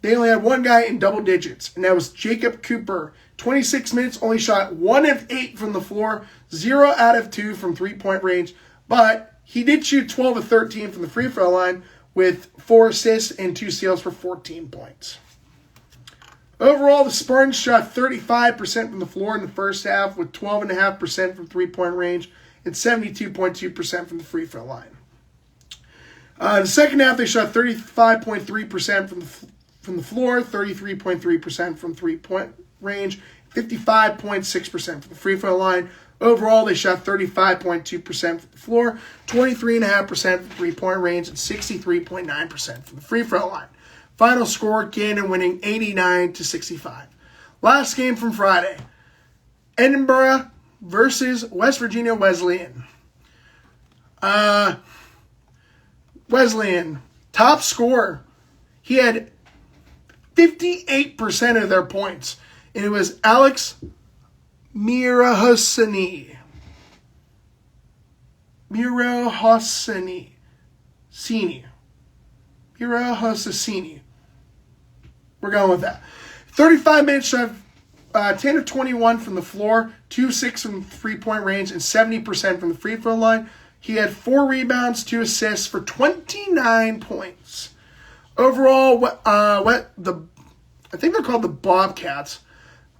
they only had 1 guy in double digits, and that was Jacob Cooper. 26 minutes, only shot 1 of 8 from the floor, 0 out of 2 from three-point range, but he did shoot 12 of 13 from the free throw line with 4 assists and 2 steals for 14 points. Overall, the Spartans shot 35% from the floor in the first half with 12.5% from three-point range and 72.2% from the free throw line. The second half, they shot 35.3% from the floor, 33.3% from three-point range, 55.6% from the free throw line. Overall, they shot 35.2% from the floor, 23.5% from three-point range, and 63.9% from the free throw line. Final score, Gannon winning 89-65. Last game from Friday, Edinburgh versus West Virginia Wesleyan. Wesleyan, top scorer. He had 58% of their points, and it was Alex Mirahosini. We're going with that. 35 minutes, shot 10 of 21 from the floor, 2 of 6 from three-point range, and 70% from the free throw line. He had 4 rebounds, 2 assists for 29 points. Overall, I think they're called the Bobcats.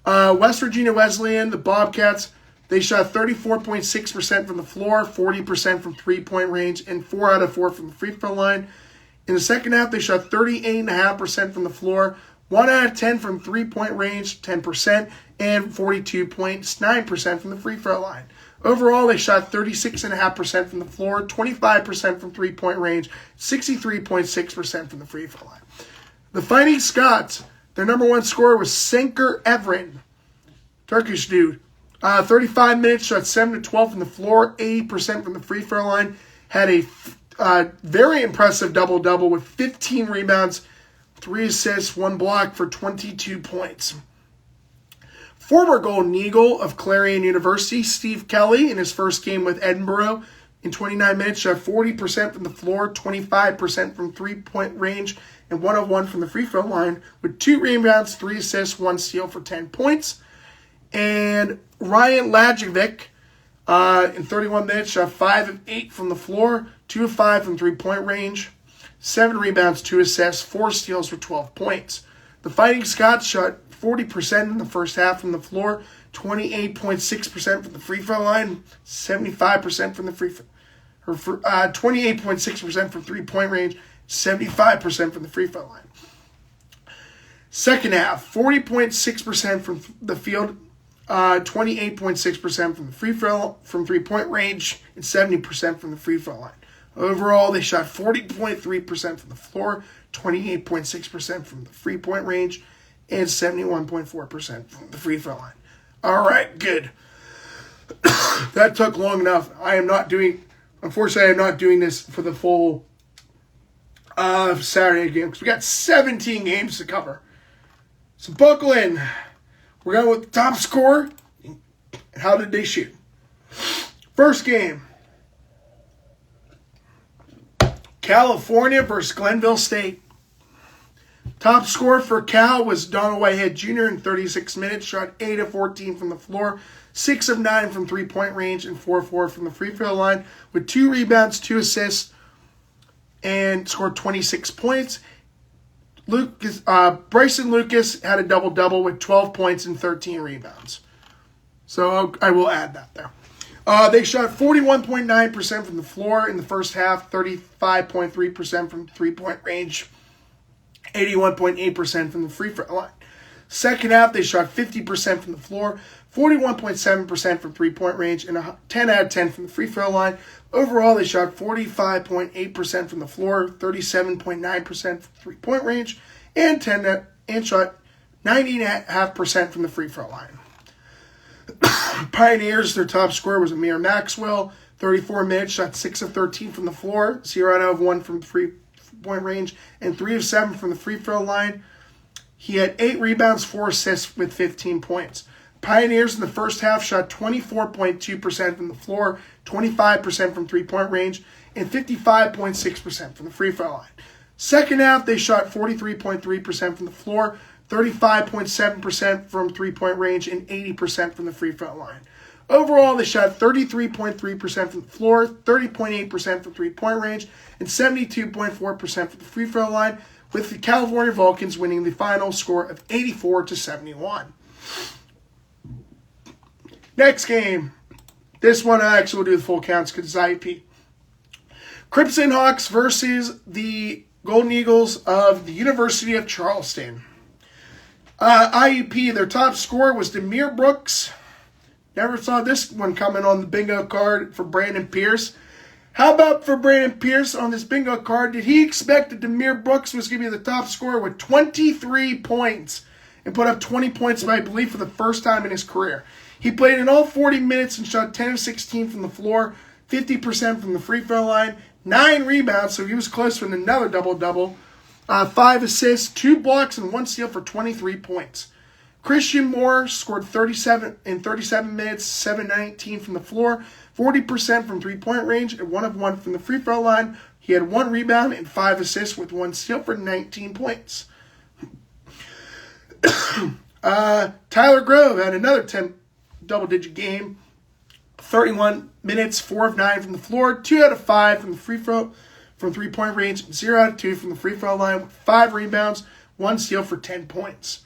West Virginia Wesleyan, the Bobcats, they shot 34.6% from the floor, 40% from three-point range, and 4 out of 4 from the free throw line. In the second half, they shot 38.5% from the floor, 1 out of 10 from three-point range, 10%, and 42.9% from the free throw line. Overall, they shot 36.5% from the floor, 25% from three-point range, 63.6% from the free throw line. The Fighting Scots, their number 1 scorer was Senker Evren, Turkish dude. 35 minutes, shot 7 of 12 from the floor, 80% from the free throw line. Had a very impressive double-double with 15 rebounds, 3 assists, 1 block for 22 points. Former Golden Eagle of Clarion University, Steve Kelly, in his first game with Edinburgh, in 29 minutes, shot 40% from the floor, 25% from three-point range, and 1 of 1 from the free throw line, with 2 rebounds, 3 assists, 1 steal for 10 points. And Ryan Lajovic, in 31 minutes, shot 5 of 8 from the floor, 2 of 5 from three-point range, 7 rebounds, 2 assists, 4 steals for 12 points. The Fighting Scots shot 40% in the first half from the floor, 28.6% from the free throw line, 75% from the free throw, 28.6% from three-point range, 75% from the free throw line. Second half, 40.6% from the field, 28.6% from the free throw from three-point range, and 70% from the free throw line. Overall, they shot 40.3% from the floor, 28.6% from the free-point range, and 71.4% from the free throw line. All right, good. That took long enough. Unfortunately, I'm not doing this for the full Saturday game because we got 17 games to cover. So buckle in. We're going with the top scorer. How did they shoot? First game. California versus Glenville State. Top scorer for Cal was Donald Whitehead Jr. in 36 minutes. Shot 8 of 14 from the floor, 6 of 9 from three-point range, and 4-4 from the free throw line with 2 rebounds, 2 assists, and scored 26 points. Bryson Lucas had a double-double with 12 points and 13 rebounds. So I will add that there. They shot 41.9% from the floor in the first half, 35.3% from three-point range, 81.8% from the free throw line. Second half, they shot 50% from the floor, 41.7% from three-point range, and 10 out of 10 from the free throw line. Overall, they shot 45.8% from the floor, 37.9% from three-point range, and shot 90.5% from the free throw line. Pioneers, their top scorer was Amir Maxwell, 34 minutes, shot 6 of 13 from the floor, 0 out of 1 from three-point range, and 3 of 7 from the free throw line. He had 8 rebounds, 4 assists with 15 points. Pioneers in the first half shot 24.2% from the floor, 25% from three-point range, and 55.6% from the free throw line. Second half, they shot 43.3% from the floor, 35.7% from three-point range, and 80% from the free throw line. Overall, they shot 33.3% from the floor, 30.8% from three-point range, and 72.4% from the free throw line, with the California Vulcans winning the final score of 84-71. Next game. This one I actually will do the full counts because it's IUP. Crimson Hawks versus the Golden Eagles of the University of Charleston. IUP, their top scorer was Demir Brooks. Never saw this one coming on the bingo card for Brandon Pierce. How about for Brandon Pierce on this bingo card? Did he expect that Demir Brooks was going to be the top scorer with 23 points and put up 20 points, I believe, for the first time in his career? He played in all 40 minutes and shot 10 of 16 from the floor, 50% from the free throw line, 9 rebounds, so he was close to another double-double, 5 assists, 2 blocks, and 1 steal for 23 points. Christian Moore scored 37 minutes, 7-19 from the floor, 40% from three-point range, and 1 of 1 from the free throw line. He had 1 rebound and 5 assists with 1 steal for 19 points. Tyler Grove had another double-digit game. 31 minutes, 4 of 9 from the floor, 2 out of 5 from the free throw, from three-point range, 0 out of 2 from the free throw line, with 5 rebounds, 1 steal for 10 points.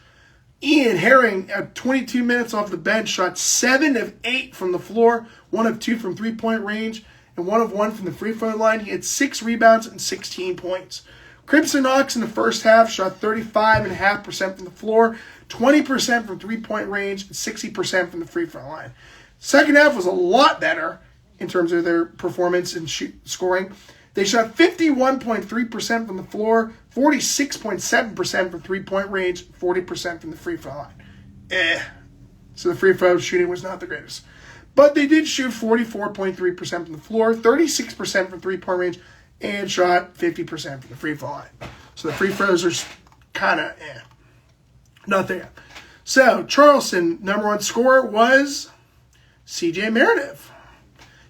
Ian Herring, at 22 minutes off the bench, shot 7 of 8 from the floor, 1 of 2 from three-point range, and 1 of 1 from the free throw line. He had 6 rebounds and 16 points. Crimson Hawks in the first half shot 35.5% from the floor, 20% from three-point range, and 60% from the free throw line. Second half was a lot better in terms of their performance and scoring. They shot 51.3% from the floor, 46.7% from three-point range, 40% from the free throw line. So the free throw shooting was not the greatest. But they did shoot 44.3% from the floor, 36% from three-point range, and shot 50% from the free throw line. So the free throws are kind of not there. So Charleston, number 1 scorer was CJ Meredith.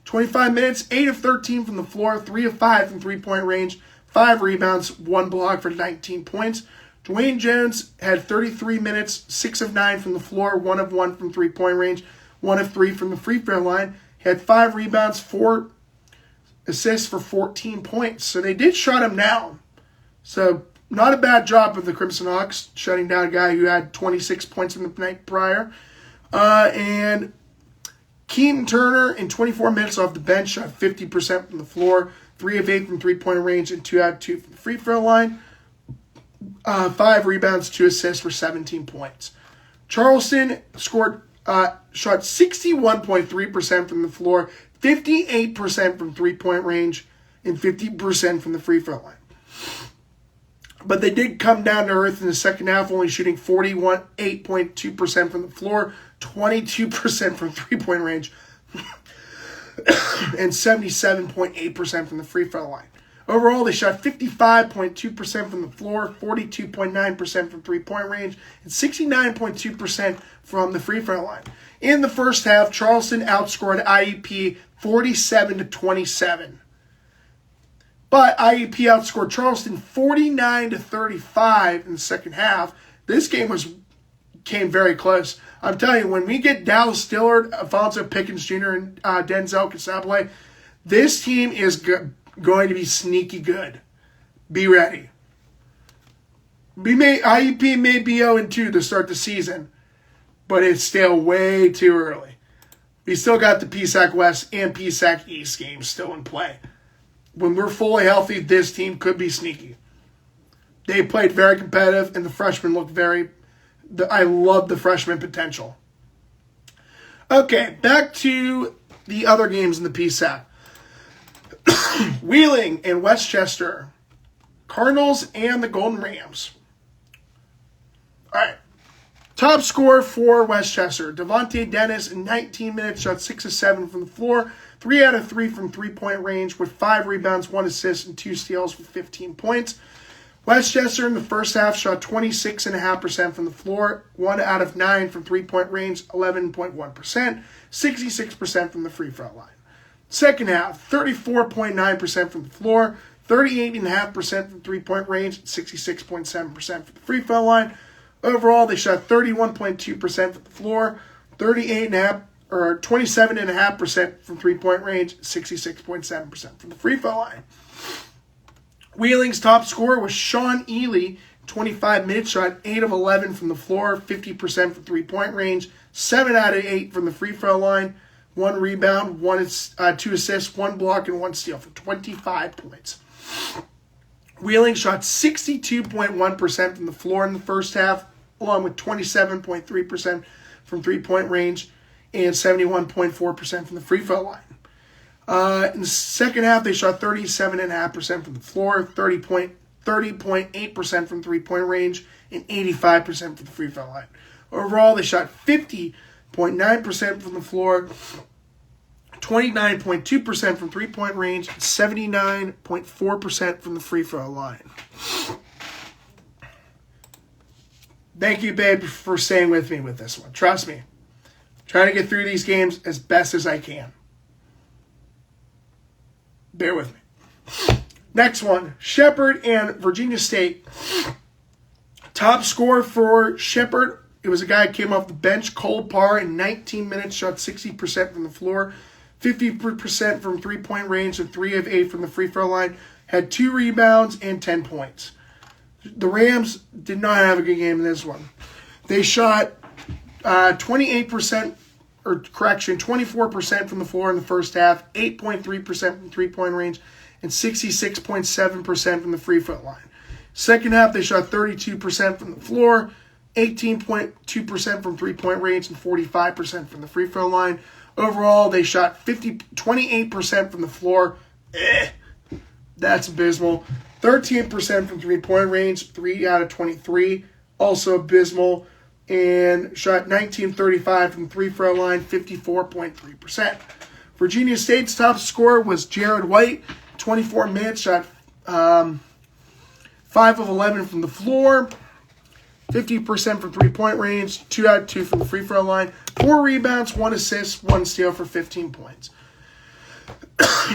25 minutes, 8 of 13 from the floor, 3 of 5 from three-point range, 5 rebounds, 1 block for 19 points. Dwayne Jones had 33 minutes, 6 of 9 from the floor, 1 of 1 from three-point range, 1 of 3 from the free throw line. He had 5 rebounds, 4 assists for 14 points. So they did shut him down. So not a bad job of the Crimson Hawks, shutting down a guy who had 26 points in the night prior. And Keaton Turner, in 24 minutes off the bench, shot 50% from the floor, 3 of 8 from three-point range, and 2 out of 2 from the free throw line. 5 rebounds, 2 assists for 17 points. Charleston shot 61.3% from the floor, 58% from three-point range, and 50% from the free throw line. But they did come down to earth in the second half, only shooting 8.2% from the floor, 22% from three-point range, and 77.8% from the free throw line. Overall, they shot 55.2% from the floor, 42.9% from three-point range, and 69.2% from the free throw line. In the first half, Charleston outscored IUP 47-27. But IUP outscored Charleston 49-35 in the second half. This game came very close. I'm telling you, when we get Dallas Dillard, Alfonso Pickens Jr., and Denzel Casablanca, this team is going to be sneaky good. Be ready. IUP may be 0-2 to start the season, but it's still way too early. We still got the PSAC West and PSAC East games still in play. When we're fully healthy, this team could be sneaky. They played very competitive, and the freshmen looked I love the freshman potential. Okay, back to the other games in the PSAC. Wheeling and Westchester. Cardinals and the Golden Rams. All right. Top scorer for Westchester. Devontae Dennis in 19 minutes shot 6 of 7 from the floor, 3 out of 3 from three-point range with 5 rebounds, 1 assist, and 2 steals for 15 points. Westchester in the first half shot 26.5% from the floor, 1 out of 9 from three-point range, 11.1%, 66% from the free throw line. Second half, 34.9% from the floor, 38.5% from three-point range, 66.7% from the free throw line. Overall, they shot 31.2% from the floor, 27.5% from three-point range, 66.7% from the free throw line. Wheeling's top scorer was Sean Ely, 25 minutes, shot 8 of 11 from the floor, 50% from three-point range, 7 out of 8 from the free throw line, 1 rebound, 2 assists, 1 block, and 1 steal for 25 points. Wheeling shot 62.1% from the floor in the first half, along with 27.3% from three-point range and 71.4% from the free throw line. In the second half, they shot 37.5% from the floor, 30.8% from three-point range, and 85% from the free throw line. Overall, they shot 50.9% from the floor, 29.2% from three-point range, and 79.4% from the free throw line. Thank you, babe, for staying with me with this one. Trust me. I'm trying to get through these games as best as I can. Bear with me. Next one, Shepherd and Virginia State. Top scorer for Shepherd, it was a guy who came off the bench, Cole Parr, in 19 minutes, shot 60% from the floor, 50% from three-point range, and 3 of 8 from the free throw line, had 2 rebounds and 10 points. The Rams did not have a good game in this one. They shot 24% from the floor in the first half, 8.3% from three-point range, and 66.7% from the free throw line. Second half, they shot 32% from the floor, 18.2% from three-point range, and 45% from the free throw line. Overall, they shot 28% from the floor. That's abysmal. 13% from three-point range, 3 out of 23, also abysmal. And shot 19.35 from the free throw line, 54.3%. Virginia State's top scorer was Jared White, 24 minutes, shot 5 of 11 from the floor, 50% from three-point range, 2 out of 2 from the free throw line, 4 rebounds, 1 assist, 1 steal for 15 points.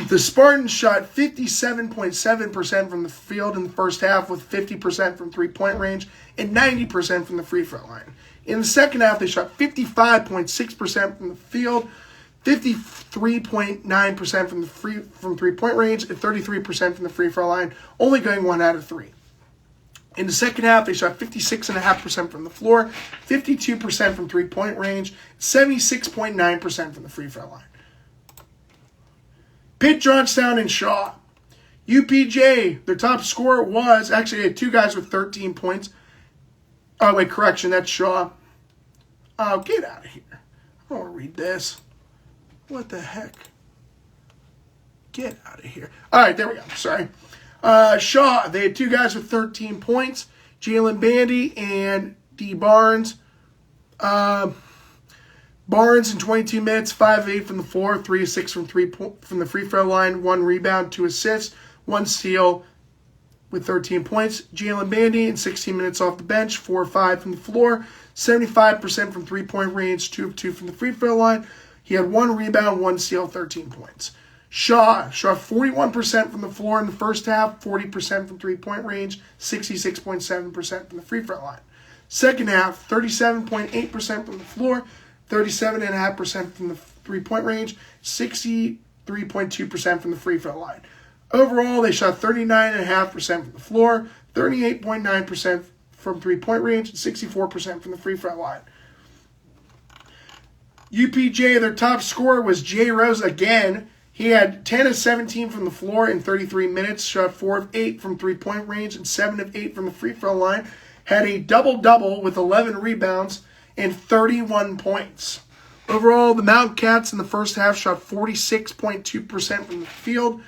The Spartans shot 57.7% from the field in the first half, with 50% from three-point range and 90% from the free throw line. In the second half, they shot 55.6% from the field, 53.9% from three-point range, and 33% from the free throw line, only going 1 out of 3. In the second half, they shot 56.5% from the floor, 52% from three-point range, 76.9% from the free throw line. Pitt, Georgetown, and Shaw. UPJ, their top scorer was, actually they had two guys with 13 points. Oh, wait, correction, that's Shaw. Oh, get out of here. I don't want to read this. What the heck? Get out of here. All right, there we go. Sorry. Shaw, they had two guys with 13 points. Jalen Bandy and D. Barnes. Barnes in 22 minutes, 5 of 8 from the floor, 3 of 6 from the free throw line, 1 rebound, 2 assists, 1 steal with 13 points. Jalen Bandy in 16 minutes off the bench, 4 of 5 from the floor, 75% from three-point range, 2 of 2 from the free throw line. He had 1 rebound, 1 steal, 13 points. Shaw shot 41% from the floor in the first half, 40% from three-point range, 66.7% from the free throw line. Second half, 37.8% from the floor, 37.5% from the three-point range, 63.2% from the free throw line. Overall, they shot 39.5% from the floor, 38.9% from three-point range, and 64% from the free throw line. UPJ, their top scorer was Jay Rose again. He had 10 of 17 from the floor in 33 minutes, shot 4 of 8 from three-point range and 7 of 8 from the free throw line, had a double-double with 11 rebounds and 31 points. Overall, the Mountain Cats in the first half shot 46.2% from the field,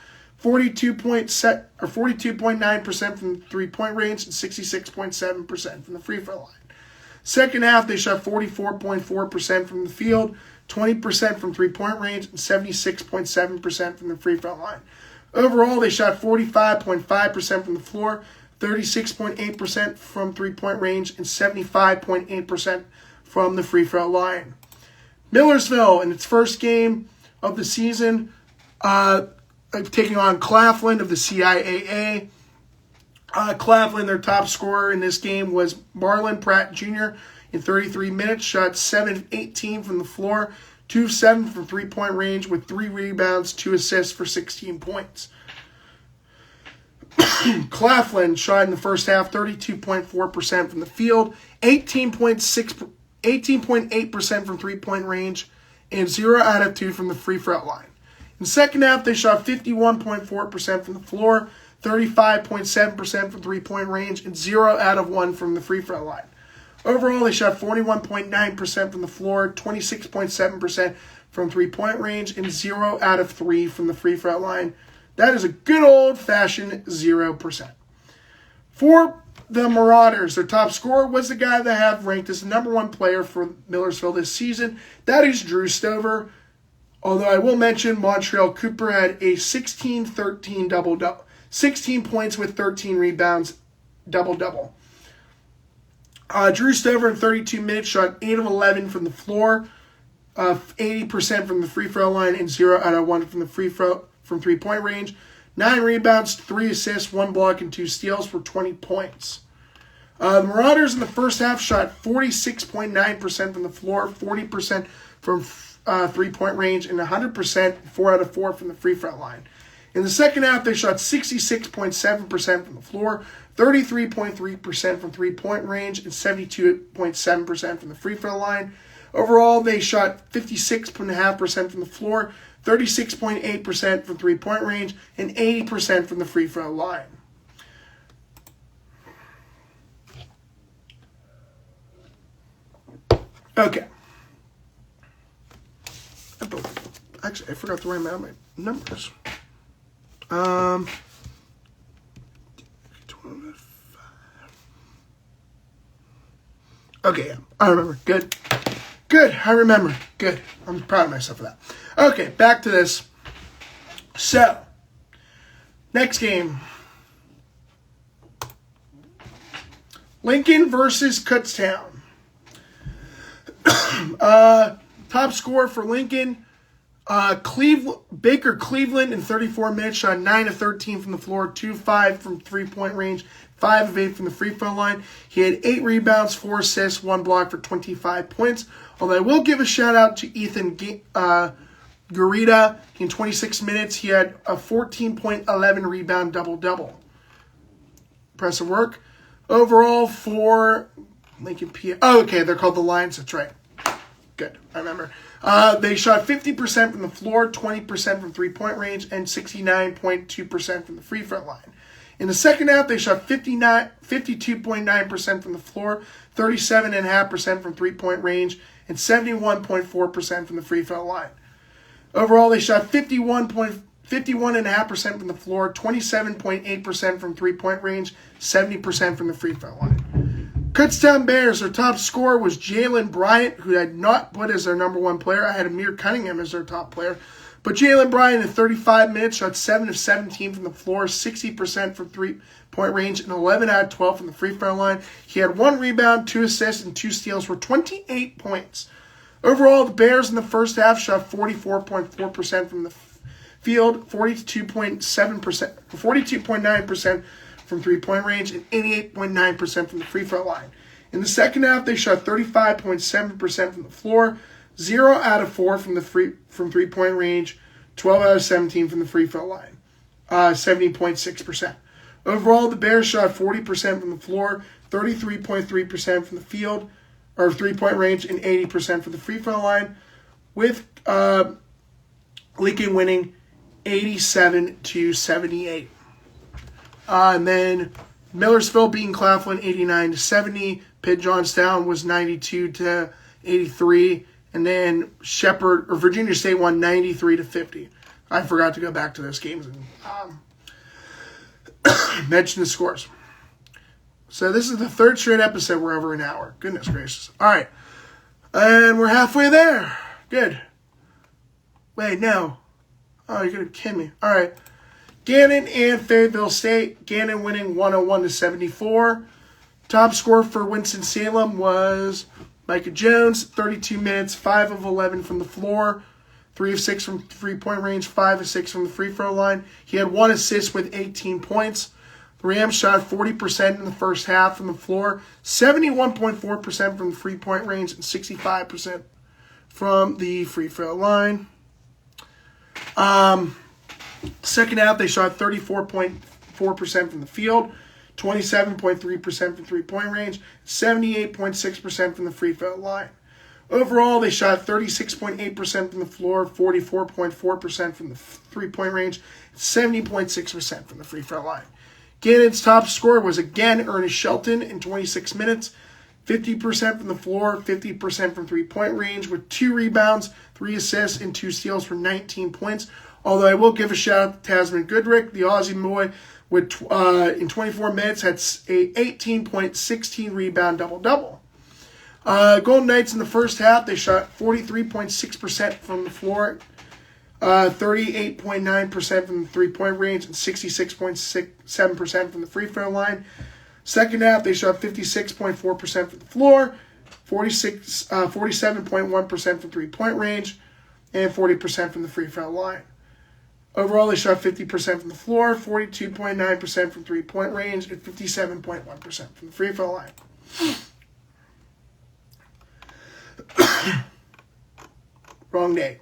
42.9% from three-point range, and 66.7% from the free throw line. Second half, they shot 44.4% from the field, 20% from three-point range, and 76.7% from the free throw line. Overall, they shot 45.5% from the floor, 36.8% from three-point range, and 75.8% from the free throw line. Millersville, in its first game of the season, taking on Claflin of the CIAA. Claflin, their top scorer in this game was Marlon Pratt Jr. in 33 minutes, shot 7 of 18 from the floor, 2 of 7 from three-point range with 3 rebounds, 2 assists for 16 points. Claflin shot in the first half 32.4% from the field, 18.8% from three-point range, and 0 out of 2 from the free throw line. In the second half, they shot 51.4% from the floor, 35.7% from three-point range, and 0 out of 1 from the free throw line. Overall, they shot 41.9% from the floor, 26.7% from three-point range, and 0 out of 3 from the free throw line. That is a good old-fashioned 0%. For the Marauders, their top scorer was the guy they have ranked as the number 1 player for Millersville this season. That is Drew Stover. Although I will mention Montreal Cooper had a 16-13 double-double. 16 points with 13 rebounds, double-double. Drew Stover in 32 minutes shot 8 of 11 from the floor, 80% from the free throw line, and 0 out of 1 from three-point range. 9 rebounds, 3 assists, 1 block, and 2 steals for 20 points. The Marauders in the first half shot 46.9% from the floor, 40% from three-point range, and 100%, 4 out of 4 from the free throw line. In the second half, they shot 66.7% from the floor, 33.3% from three-point range, and 72.7% from the free throw line. Overall, they shot 56.5% from the floor, 36.8% from three-point range, and 80% from the free throw line. Okay. Actually, I forgot to write down my numbers. 25. Okay, yeah, I remember. Good. I remember. Good. I'm proud of myself for that. Okay, back to this. So, next game. Lincoln versus Kutztown. Top scorer for Lincoln. Baker Cleveland in 34 minutes shot 9 of 13 from the floor, 2 of 5 from three-point range, 5 of 8 from the free throw line. He had 8 rebounds, 4 assists, 1 block for 25 points. Although I will give a shout out to Ethan Garita. In 26 minutes, he had a 14.11 rebound double-double. Impressive work. Overall for Lincoln P. Oh, okay, they're called the Lions. That's right. Good, I remember. They shot 50% from the floor, 20% from three-point range, and 69.2% from the free throw line. In the second half, they shot 52.9% from the floor, 37.5% from three-point range, and 71.4% from the free throw line. Overall, they shot 51.5% from the floor, 27.8% from three-point range, 70% from the free throw line. Kutztown Bears, their top scorer was Jalen Bryant, who I had not put as their number one player. I had Amir Cunningham as their top player. But Jalen Bryant in 35 minutes shot 7 of 17 from the floor, 60% from three-point range, and 11 out of 12 from the free throw line. He had 1 rebound, 2 assists, and 2 steals for 28 points. Overall, the Bears in the first half shot 44.4% from the field, 42.9% from three-point range, and 88.9% from the free throw line. In the second half, they shot 35.7% from the floor, 0 out of 4 from three-point range, 12 out of 17 from the free throw line, 70.6%. Overall, the Bears shot 40% from the floor, 33.3% from the field, or three-point range, and 80% from the free throw line, with Lincoln winning 87-78. And then Millersville beating Claflin 89-70. Pitt Johnstown was 92-83. And then Virginia State won 93-50. I forgot to go back to those games and mention the scores. So this is the third straight episode. We're over an hour. Goodness gracious. All right. And we're halfway there. Good. Wait, no. Oh, you're going to kid me. All right. Gannon and Fayetteville State. Gannon winning 101-74. Top scorer for Winston-Salem was Micah Jones, 32 minutes, 5 of 11 from the floor, 3 of 6 from three-point range, 5 of 6 from the free throw line. He had 1 assist with 18 points. The Rams shot 40% in the first half from the floor, 71.4% from the three-point range, and 65% from the free throw line. Second half, they shot 34.4% from the field, 27.3% from three-point range, 78.6% from the free throw line. Overall, they shot 36.8% from the floor, 44.4% from the three-point range, 70.6% from the free throw line. Gannon's top scorer was again Ernest Shelton in 26 minutes, 50% from the floor, 50% from three-point range, with 2 rebounds, 3 assists, and 2 steals for 19 points. Although I will give a shout out to Tasman Goodrick, the Aussie boy, with in 24 minutes had a 18.16 rebound double-double. Golden Knights in the first half, they shot 43.6% from the floor, 38.9% from the three-point range, and 66.7% from the free throw line. Second half, they shot 56.4% from the floor, 47.1% from three-point range, and 40% from the free throw line. Overall, they shot 50% from the floor, 42.9% from three-point range, and 57.1% from the free throw line. Wrong date.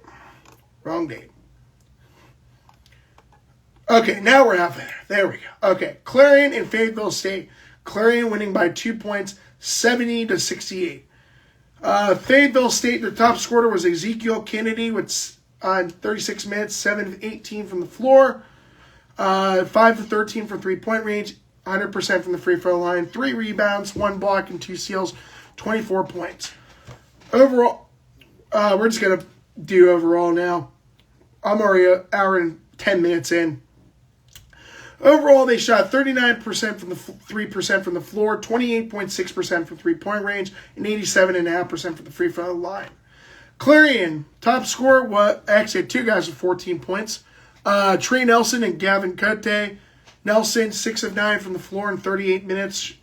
Okay, now we're halfway there. There we go. Okay, Clarion and Fayetteville State. Clarion winning by 2 points, 70-68. Fayetteville State, their top scorer was Ezekiel Kennedy with 36 minutes, 7 of 18 from the floor, 5 of 13 from three-point range, 100% from the free throw line, 3 rebounds, 1 block, and 2 steals, 24 points. Overall, we're just going to do overall now. I'm already an hour and 10 minutes in. Overall, they shot 39% from the 3% from the floor, 28.6% from three-point range, and 87.5% from the free throw line. Clarion, top scorer, actually had 2 guys with 14 points. Trey Nelson and Gavin Cote. Nelson, 6 of 9 from the floor in 38 minutes,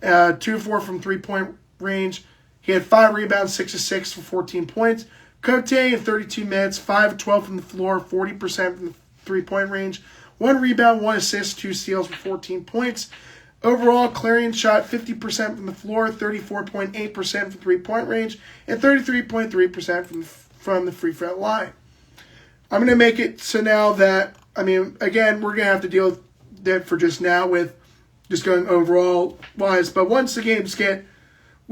2 of 4 from three-point range. He had 5 rebounds, 6 of 6 for 14 points. Cote in 32 minutes, 5 of 12 from the floor, 40% from the three-point range. 1 rebound, 1 assist, 2 steals for 14 points. Overall, Clarion shot 50% from the floor, 34.8% from three-point range, and 33.3% from the free throw line. I'm going to make it so now that, again, we're going to have to deal with that for just now with just going overall wise. But once we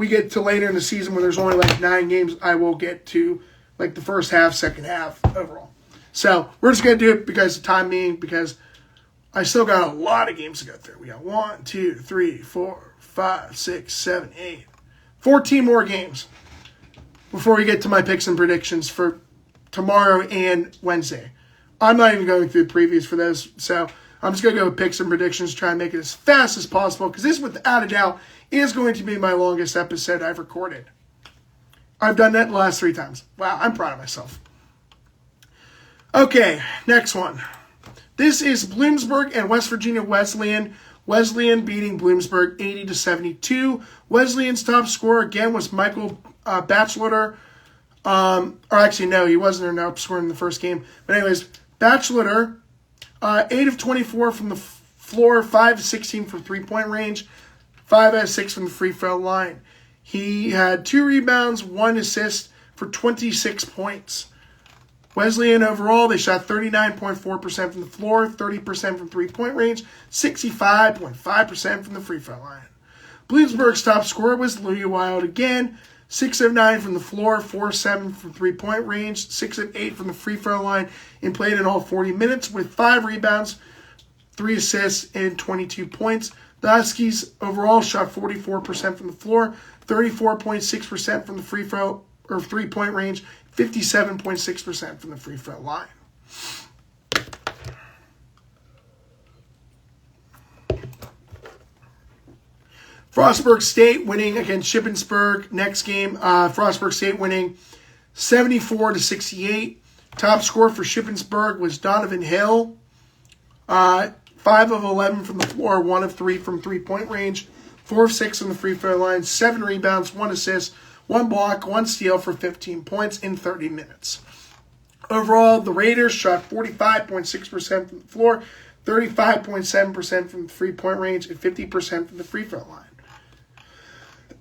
get to later in the season when there's only like 9 games, I will get to like the first half, second half overall. So we're just going to do it because of time being, because I still got a lot of games to go through. We got 1, 2, 3, 4, 5, 6, 7, 8, 14 more games before we get to my picks and predictions for tomorrow and Wednesday. I'm not even going through the previews for those, so I'm just going to go with picks and predictions, try and make it as fast as possible, because this, without a doubt, is going to be my longest episode I've recorded. I've done that the last 3 times. Wow, I'm proud of myself. Okay, next one. This is Bloomsburg and West Virginia Wesleyan. Wesleyan beating Bloomsburg 80-72. Wesleyan's top scorer again was Michael Batchelor. Or actually, no, he wasn't their top scorer in the first game. But anyways, Batchelor, 8 of 24 from the floor, 5 of 16 from three-point range, 5 out of 6 from the free throw line. He had 2 rebounds, 1 assist for 26 points. Wesleyan overall, they shot 39.4% from the floor, 30% from three-point range, 65.5% from the free throw line. Bloomsburg's top scorer was Louis Wild again, 6 of 9 from the floor, 4 of 7 from three-point range, 6 of 8 from the free throw line, and played in all 40 minutes with 5 rebounds, 3 assists, and 22 points. The Huskies overall shot 44% from the floor, 34.6% from the free throw or three-point range, 57.6% from the free throw line. Frostburg State winning against Shippensburg. Next game, Frostburg State winning 74-68. Top scorer for Shippensburg was Donovan Hill. 5 of 11 from the floor, 1 of 3 from three-point range, 4 of 6 from the free throw line, 7 rebounds, 1 assist, 1 block, 1 steal for 15 points in 30 minutes. Overall, the Raiders shot 45.6% from the floor, 35.7% from the three-point range, and 50% from the free throw line.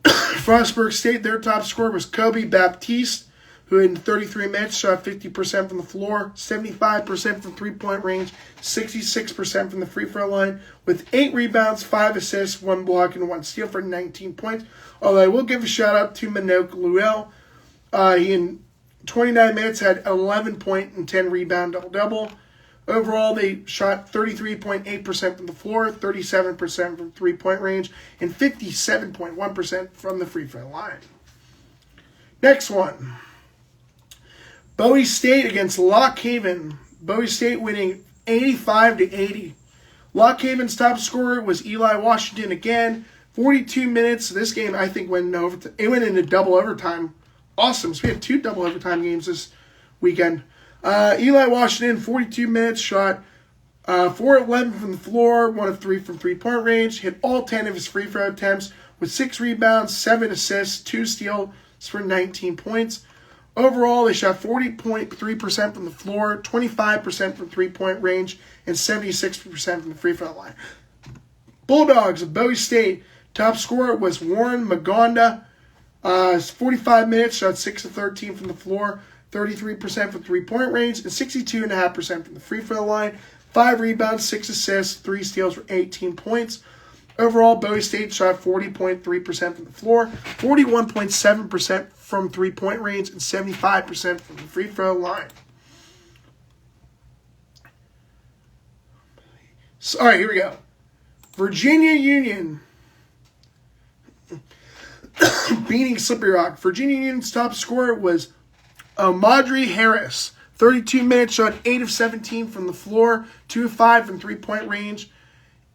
Frostburg State, their top scorer was Kobe Baptiste, who in 33 minutes shot 50% from the floor, 75% from three-point range, 66% from the free throw line, with 8 rebounds, 5 assists, 1 block, and 1 steal for 19 points. Although I will give a shout-out to Manoke Luell. He, in 29 minutes, had 11 point and 10 rebound double-double. Overall, they shot 33.8% from the floor, 37% from three-point range, and 57.1% from the free throw line. Next one. Bowie State against Lock Haven. Bowie State winning 85-80. Lock Haven's top scorer was Eli Washington again. 42 minutes. This game, I think, went into double overtime. Awesome. So we had 2 double overtime games this weekend. Eli Washington, 42 minutes, shot 4 of 11 from the floor, 1 of 3 from three-point range, hit all 10 of his free throw attempts with 6 rebounds, 7 assists, 2 steals for 19 points. Overall, they shot 40.3% from the floor, 25% from three-point range, and 76% from the free throw line. Bulldogs of Bowie State, top scorer was Warren Magonda. 45 minutes, shot 6 of 13 from the floor, 33% from three-point range, and 62.5% from the free throw line. 5 rebounds, 6 assists, 3 steals for 18 points. Overall, Bowie State shot 40.3% from the floor, 41.7% from three-point range, and 75% from the free throw line. So, all right, here we go. Virginia Union beating Slippery Rock. Virginia Union's top scorer was Amadri Harris. 32 minutes, shot 8 of 17 from the floor, 2 of 5 from three-point range,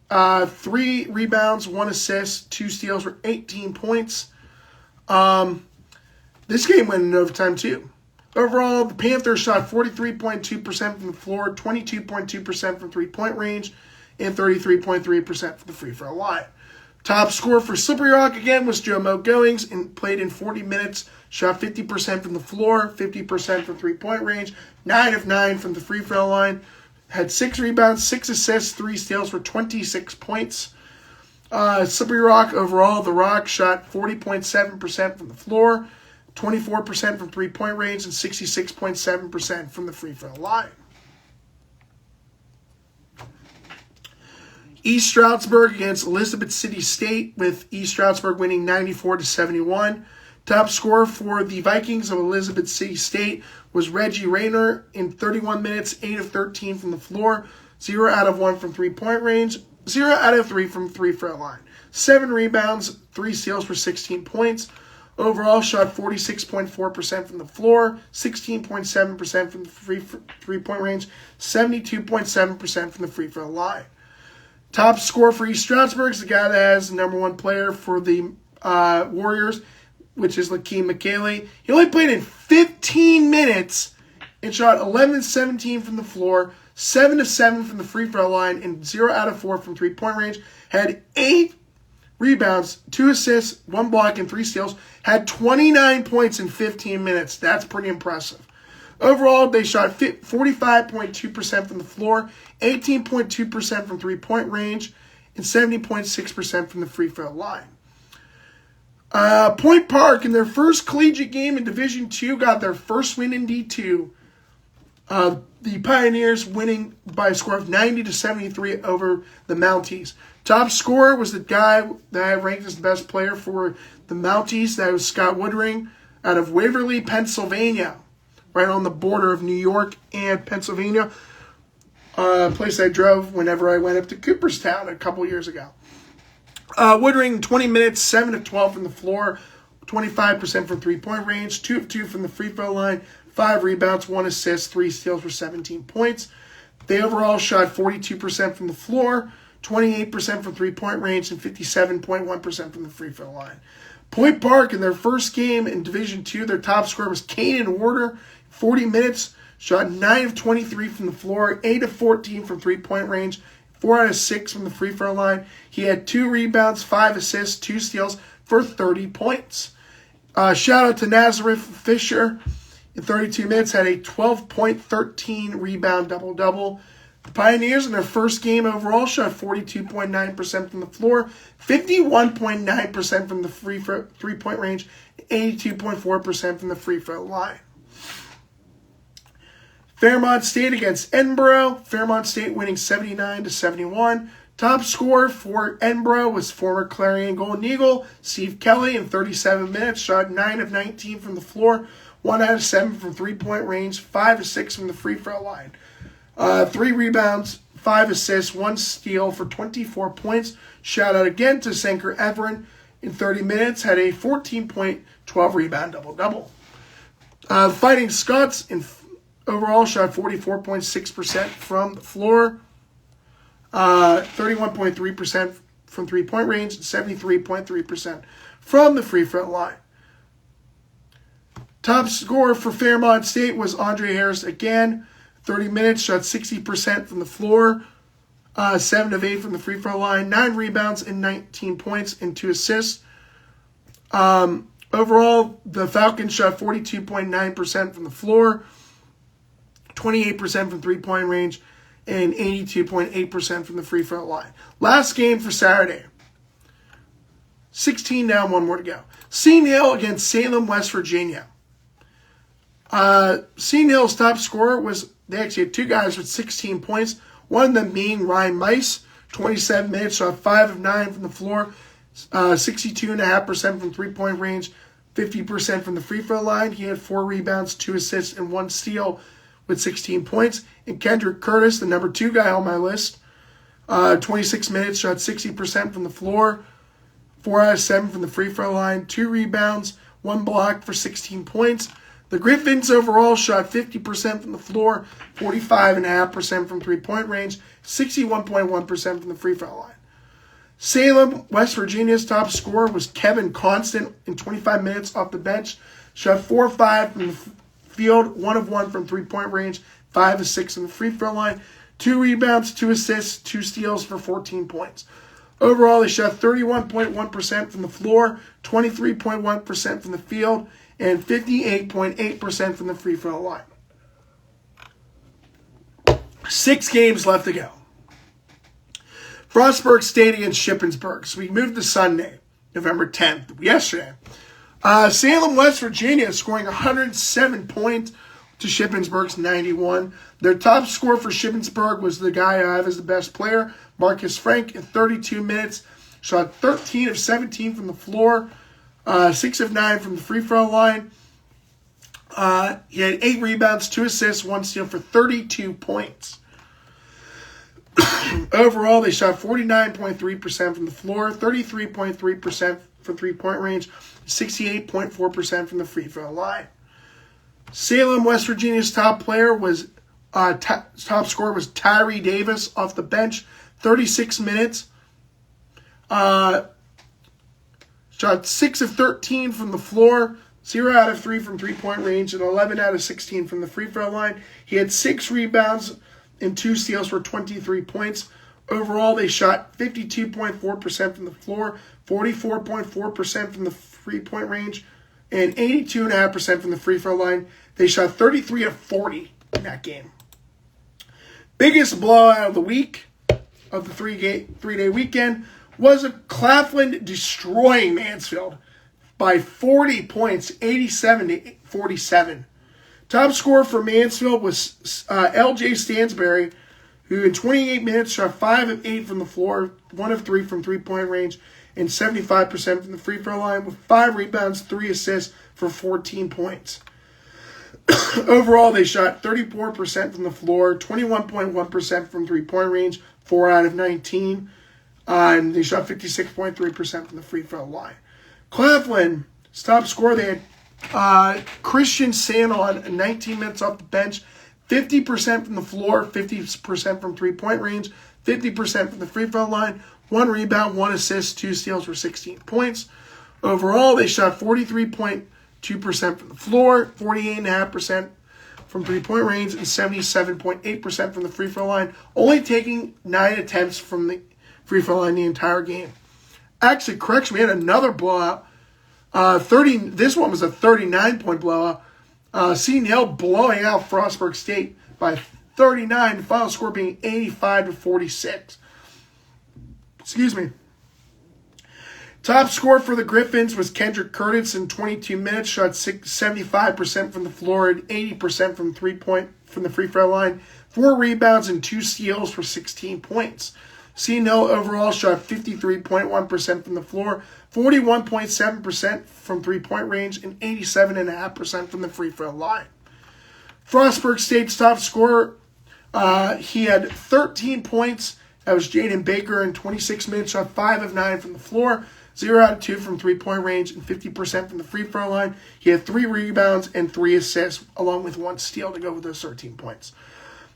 3 rebounds, 1 assist, 2 steals for 18 points. This game went in overtime too. Overall, the Panthers shot 43.2% from the floor, 22.2% from three-point range, and 33.3% from the free throw line. Top scorer for Slippery Rock again was Joe Mo Goings and played in 40 minutes, shot 50% from the floor, 50% from three-point range, 9 of 9 from the free throw line, had 6 rebounds, 6 assists, 3 steals for 26 points. Slippery Rock overall, the Rock shot 40.7% from the floor, 24% from three-point range, and 66.7% from the free throw line. East Stroudsburg against Elizabeth City State, with East Stroudsburg winning 94-71. Top scorer for the Vikings of Elizabeth City State was Reggie Rayner in 31 minutes, 8 of 13 from the floor, 0 out of 1 from three-point range, 0 out of 3 from three-throw line. 7 rebounds, 3 steals for 16 points. Overall, shot 46.4% from the floor, 16.7% from the three-point range, 72.7% from the free-throw line. Top scorer for East Stroudsburg is the guy that has the number 1 player for the Warriors, which is Lakeem McKaylee. He only played in 15 minutes and shot 11-17 from the floor, 7-7 from the free throw line, and 0 out of 4 from three-point range. Had 8 rebounds, 2 assists, 1 block, and 3 steals. Had 29 points in 15 minutes. That's pretty impressive. Overall, they shot 45.2% from the floor, 18.2% from three-point range, and 70.6% from the free throw line. Point Park, in their first collegiate game in Division II, got their first win in D2. The Pioneers winning by a score of 90-73 over the Mounties. Top scorer was the guy that I ranked as the best player for the Mounties. That was Scott Woodring out of Waverly, Pennsylvania, right on the border of New York and Pennsylvania. A place I drove whenever I went up to Cooperstown a couple years ago. Woodring, 20 minutes, 7 of 12 from the floor, 25% from three-point range, 2 of 2 from the free throw line, 5 rebounds, 1 assist, 3 steals for 17 points. They overall shot 42% from the floor, 28% from three-point range, and 57.1% from the free throw line. Point Park, in their first game in Division II, their top scorer was Kanan Warder, 40 minutes, shot 9 of 23 from the floor, 8 of 14 from three-point range, 4 out of 6 from the free throw line. He had 2 rebounds, 5 assists, 2 steals for 30 points. Shout out to Nazareth Fisher. In 32 minutes, had a 12-point, 13-rebound double-double. The Pioneers, in their first game overall, shot 42.9% from the floor, 51.9% from the three-point range, 82.4% from the free throw line. Fairmont State against Edinburgh. Fairmont State winning 79-71. Top scorer for Edinburgh was former Clarion Golden Eagle Steve Kelly in 37 minutes. Shot 9 of 19 from the floor, 1 out of 7 from three-point range, 5 of 6 from the free throw line. 3 rebounds, 5 assists, 1 steal for 24 points. Shout out again to Sanker Everin in 30 minutes. Had a 14-point, 12-rebound double-double. Fighting Scots in overall shot 44.6% from the floor, 31.3% from three-point range, and 73.3% from the free throw line. Top scorer for Fairmont State was Andre Harris again. 30 minutes, shot 60% from the floor, 7 of 8 from the free throw line, 9 rebounds and 19 points and 2 assists. Overall, the Falcons shot 42.9% from the floor, 28% from three-point range, and 82.8% from the free throw line. Last game for Saturday. 16 down, 1 more to go. Seton Hill against Salem, West Virginia. Seton Hill's top scorer was, they actually had 2 guys with 16 points. One of them being Ryan Mice, 27 minutes, shot 5 of 9 from the floor, 62.5% from three-point range, 50% from the free throw line. He had 4 rebounds, 2 assists, and 1 steal with 16 points. And Kendrick Curtis, the number 2 guy on my list, 26 minutes, shot 60% from the floor, 4 out of 7 from the free throw line, 2 rebounds, 1 block for 16 points. The Griffins overall shot 50% from the floor, 45.5% from three-point range, 61.1% from the free throw line. Salem, West Virginia's top scorer was Kevin Constant in 25 minutes off the bench. Shot 4 of 5 from the field, 1 of 1 from three-point range, 5 of 6 from the free throw line, 2 rebounds, 2 assists, 2 steals for 14 points. Overall, they shot 31.1% from the floor, 23.1% from the field, and 58.8% from the free throw line. 6 games left to go. Frostburg State against Shippensburg. So we moved to Sunday, November 10th, yesterday. Salem, West Virginia, scoring 107 points to Shippensburg's 91. Their top scorer for Shippensburg was the guy I have as the best player, Marcus Frank, in 32 minutes. Shot 13 of 17 from the floor, 6 of 9 from the free throw line. He had 8 rebounds, 2 assists, 1 steal for 32 points. Overall, they shot 49.3% from the floor, 33.3% from three-point range, 68.4% from the free throw line. Salem, West Virginia's top player was top scorer was Tyree Davis off the bench, 36 minutes. Shot 6 of 13 from the floor, 0 out of 3 from three-point range, and 11 out of 16 from the free throw line. He had 6 rebounds and 2 steals for 23 points. Overall, they shot 52.4% from the floor, 44.4% from the three-point range, and 82.5% from the free throw line. They shot 33 of 40 in that game. Biggest blowout of the week, of the three-day weekend, was a Claflin destroying Mansfield by 40 points, 87-47. Top scorer for Mansfield was L.J. Stansberry, who in 28 minutes shot 5 of 8 from the floor, 1 of 3 from three-point range, and 75% from the free throw line, with 5 rebounds, 3 assists for 14 points. Overall, they shot 34% from the floor, 21.1% from three-point range, 4 out of 19, and they shot 56.3% from the free throw line. Claflin's top scorer, they had Christian Sanon, 19 minutes off the bench, 50% from the floor, 50% from three-point range, 50% from the free throw line, 1 rebound, 1 assist, 2 steals for 16 points. Overall, they shot 43.2% from the floor, 48.5% from three-point range, and 77.8% from the free throw line, only taking 9 attempts from the free throw line the entire game. Actually, correction, we had another blowout. This one was a 39-point blowout. Seton Hill blowing out Frostburg State by 39, the final score being 85-46. Excuse me. Top scorer for the Griffins was Kendrick Curtis in 22 minutes, shot 75% from the floor and 80% from the free throw line, 4 rebounds and 2 steals for 16 points. Seton Hill overall shot 53.1% from the floor, 41.7% from three-point range, and 87.5% from the free throw line. Frostburg State's top scorer, he had 13 points. That was Jaden Baker in 26 minutes, shot 5 of 9 from the floor, 0 out of 2 from three-point range, and 50% from the free throw line. He had 3 rebounds and 3 assists, along with 1 steal to go with those 13 points.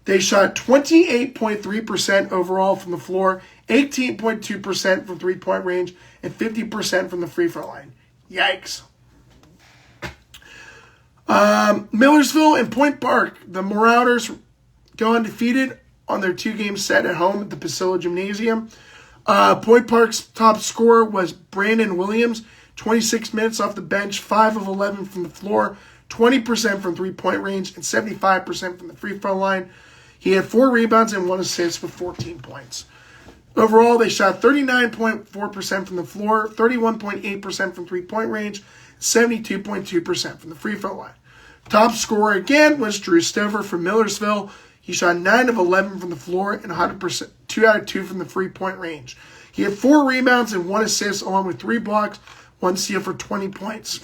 They shot 28.3% overall from the floor, 18.2% from three-point range, and 50% from the free throw line. Yikes. Millersville and Point Park, the Marauders go undefeated on their 2-game set at home at the Pasilla Gymnasium. Point Park's top scorer was Brandon Williams, 26 minutes off the bench, 5 of 11 from the floor, 20% from three-point range, and 75% from the free throw line. He had 4 rebounds and 1 assist with 14 points. Overall, they shot 39.4% from the floor, 31.8% from three-point range, 72.2% from the free throw line. Top scorer again was Drew Stover from Millersville. He shot 9 of 11 from the floor and 100%, 2 out of 2 from the three-point range. He had 4 rebounds and 1 assist, along with 3 blocks, 1 steal for 20 points.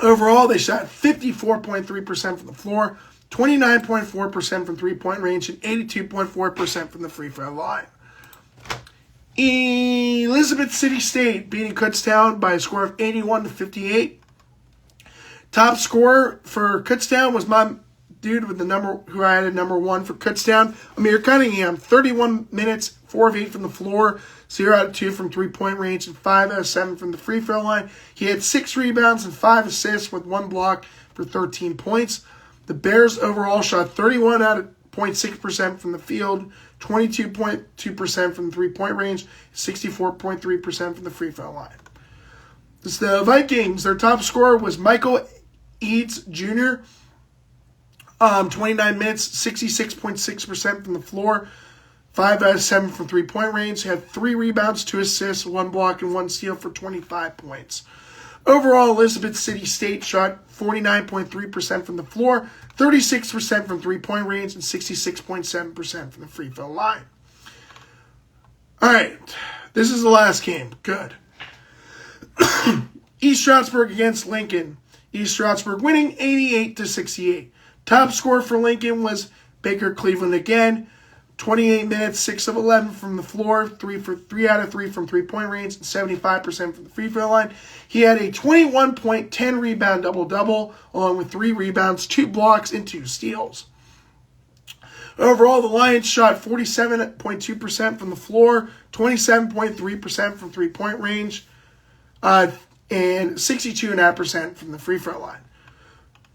Overall, they shot 54.3% from the floor, 29.4% from three-point range, and 82.4% from the free throw line. Elizabeth City State beating Kutztown by a score of 81-58. Top scorer for Kutztown was my dude with the number who I had at number 1 for Kutztown, Amir Cunningham. 31 minutes, 4 of 8 from the floor, 0 out of 2 from three-point range, and 5 out of 7 from the free throw line. He had 6 rebounds and 5 assists with 1 block for 13 points. The Bears overall shot 31.6% from the field, 22.2% from the three-point range, 64.3% from the free throw line. The Vikings, their top scorer was Michael Eads Jr., 29 minutes, 66.6% from the floor, 5 out of 7 from three-point range. He had 3 rebounds, 2 assists, 1 block, and 1 steal for 25 points. Overall, Elizabeth City State shot 49.3% from the floor, 36% from three-point range, and 66.7% from the free throw line. All right, this is the last game. Good. East Stroudsburg against Lincoln. East Stroudsburg winning 88-68. Top scorer for Lincoln was Baker Cleveland again. 28 minutes, 6 of 11 from the floor, 3 out of 3 from three-point range, and 75% from the free throw line. He had a 21-point, 10-rebound double-double, along with 3 rebounds, 2 blocks, and 2 steals. Overall, the Lions shot 47.2% from the floor, 27.3% from three-point range, and 62.5% from the free throw line.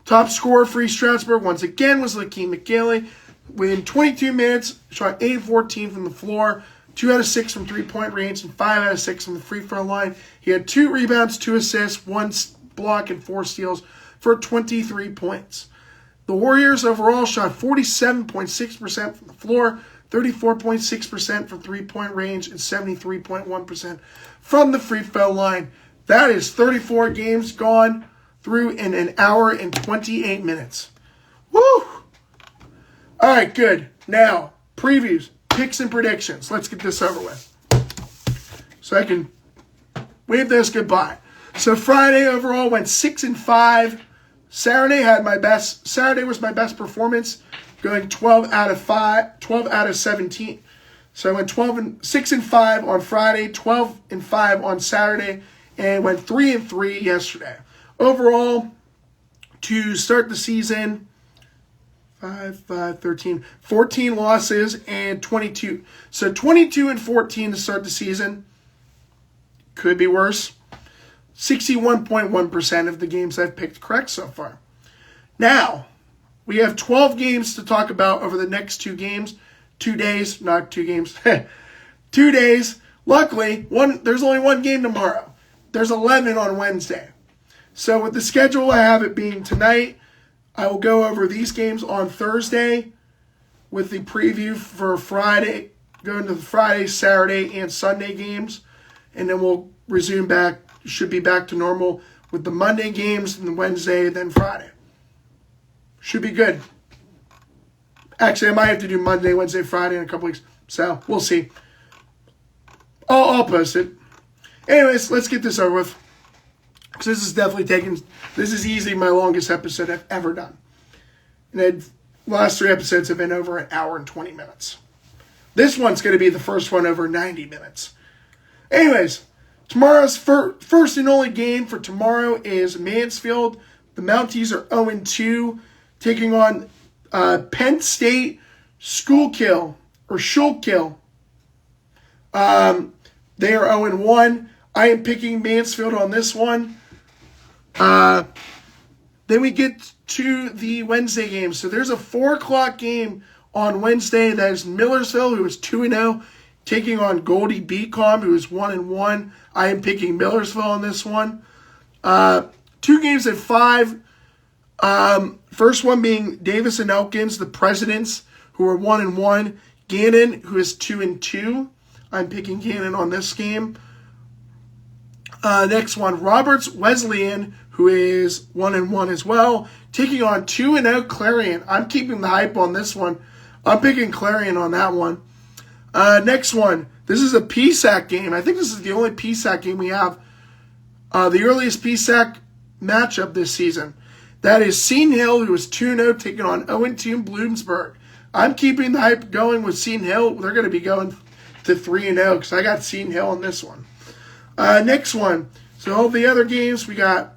Top scorer for East Stroudsburg, once again, was Lakeem McGinley. Within 22 minutes, shot 8 of 14 from the floor, 2 out of 6 from three-point range, and 5 out of 6 from the free throw line. He had 2 rebounds, 2 assists, 1 block, and 4 steals for 23 points. The Warriors overall shot 47.6% from the floor, 34.6% from three-point range, and 73.1% from the free throw line. That is 34 games gone through in an hour and 28 minutes. Woo! All right, good. Now, previews, picks, and predictions. Let's get this over with, so I can wave this goodbye. So Friday overall went 6-5. Saturday was my best performance, going 12 out of 17. So I went 6-5 on Friday, 12-5 on Saturday, and went 3-3 yesterday. Overall, to start the season, 14 losses and 22. So 22-14 to start the season. Could be worse. 61.1% of the games I've picked correct so far. Now, we have 12 games to talk about over the next 2 games. 2 days, not 2 games. 2 days. Luckily, there's only 1 game tomorrow. There's 11 on Wednesday. So with the schedule I have it being tonight, I will go over these games on Thursday with the preview for Friday, going to the Friday, Saturday, and Sunday games. And then we'll resume back, should be back to normal with the Monday games, and the Wednesday, then Friday. Should be good. Actually, I might have to do Monday, Wednesday, Friday in a couple weeks. So, we'll see. I'll post it. Anyways, let's get this over with. Because this is easily my longest episode I've ever done. And the last 3 episodes have been over an hour and 20 minutes. This one's going to be the first one over 90 minutes. Anyways, tomorrow's first and only game for tomorrow is Mansfield. The Mounties are 0-2, taking on Penn State Schuylkill. They are 0-1. I am picking Mansfield on this one. Then we get to the Wednesday game. So there's a 4 o'clock game on Wednesday. That is Millersville, who is 2-0, taking on Goldie Beacom, who is 1-1. I am picking Millersville on this one. 2 games at 5. First one being Davis and Elkins, the Presidents, who are 1-1. Gannon, who is 2-2. I'm picking Gannon on this game. Next one, Roberts Wesleyan, who is 1-1 as well, taking on 2-0 Clarion. I'm keeping the hype on this one. I'm picking Clarion on that one. Next one, this is a PSAC game. I think this is the only PSAC game we have. The earliest PSAC matchup this season. That is Seton Hill, who is 2-0, taking on 0-2 Bloomsburg. I'm keeping the hype going with Seton Hill. They're going to be going to 3-0 because I got Seton Hill on this one. Next one. So all the other games, we got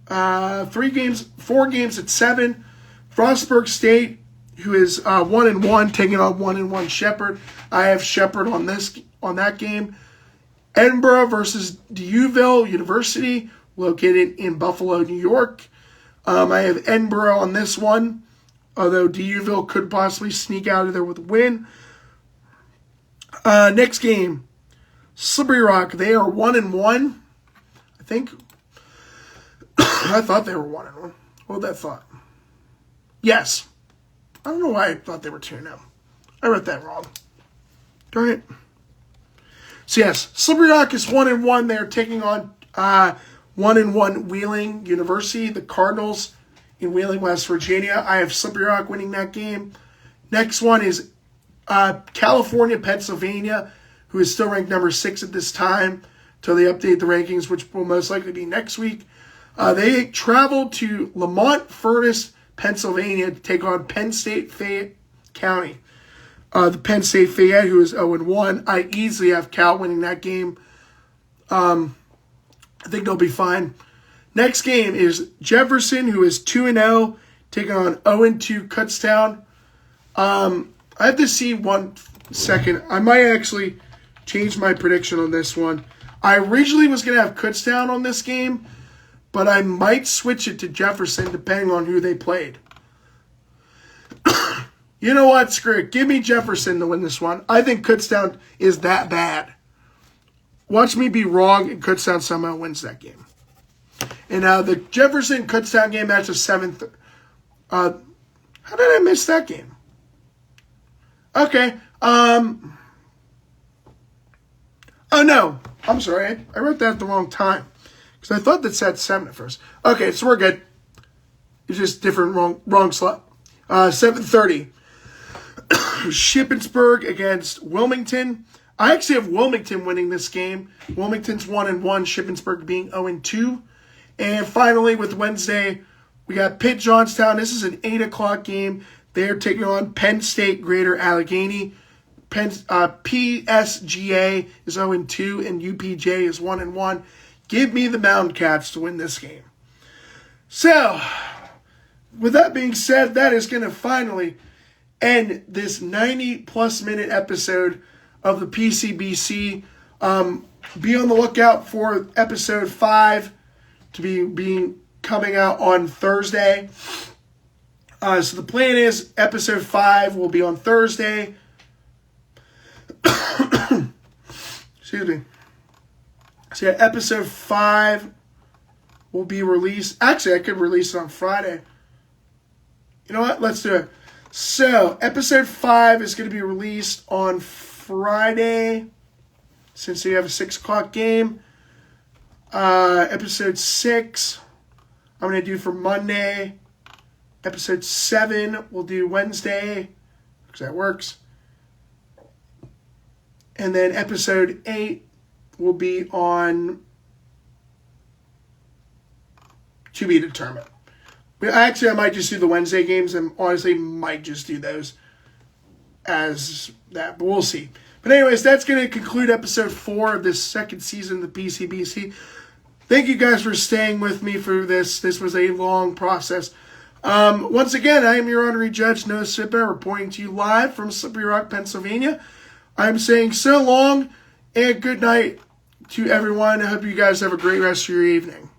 4 games at 7. Frostburg State, who is 1-1, taking on 1-1 Shepherd. I have Shepherd on that game. Edinburgh versus Dieuville University, located in Buffalo, New York. I have Edinburgh on this one, although Dieuville could possibly sneak out of there with a win. Next game, Slippery Rock. They are 1-1, I think. I thought they were 1-1. What was that thought? Yes. I don't know why I thought they were 2-0. I wrote that wrong. Darn it. So yes, Slippery Rock is 1-1. They're taking on 1-1 Wheeling University, the Cardinals in Wheeling, West Virginia. I have Slippery Rock winning that game. Next one is California, Pennsylvania, who is still ranked number 6 at this time until they update the rankings, which will most likely be next week. They travel to Lamont Furnace, Pennsylvania to take on Penn State Fayette County. The Penn State Fayette, who is 0-1. I easily have Cal winning that game. I think they'll be fine. Next game is Jefferson, who is 2-0, taking on 0-2 Kutztown. I have to see 1 second. I might actually change my prediction on this one. I originally was going to have Kutztown on this game, but I might switch it to Jefferson depending on who they played. You know what? Screw it. Give me Jefferson to win this one. I think Kutztown is that bad. Watch me be wrong and Kutztown somehow wins that game. And the Jefferson-Kutztown game, that's a 7th. How did I miss that game? Okay. Oh, no. I'm sorry. I wrote that at the wrong time. Because I thought that said 7 at first. Okay, so we're good. It's just different, wrong slot. 7:30. Shippensburg against Wilmington. I actually have Wilmington winning this game. Wilmington's 1-1, Shippensburg being 0-2. And finally, with Wednesday, we got Pitt Johnstown. This is an 8 o'clock game. They're taking on Penn State Greater Allegheny. PSGA is 0-2, and UPJ is 1-1. Give me the Mountain Cats to win this game. So, with that being said, that is going to finally end this 90-plus minute episode of the PCBC. Be on the lookout for episode 5 to be coming out on Thursday. So the plan is episode 5 will be on Thursday. Excuse me. So yeah, episode 5 will be released. Actually, I could release it on Friday. You know what? Let's do it. So, episode 5 is going to be released on Friday, since we have a 6 o'clock game. Episode 6, I'm going to do for Monday. Episode 7, we'll do Wednesday, because that works. And then episode 8 will be on to be determined. Actually, I might just do the Wednesday games, and honestly, might just do those as that, but we'll see. But anyways, that's going to conclude episode 4 of this second season of the PCBC. Thank you guys for staying with me for this. This was a long process. Once again, I am your honorary judge, Noah Sipper, reporting to you live from Slippery Rock, Pennsylvania. I'm saying so long and good night to everyone. I hope you guys have a great rest of your evening.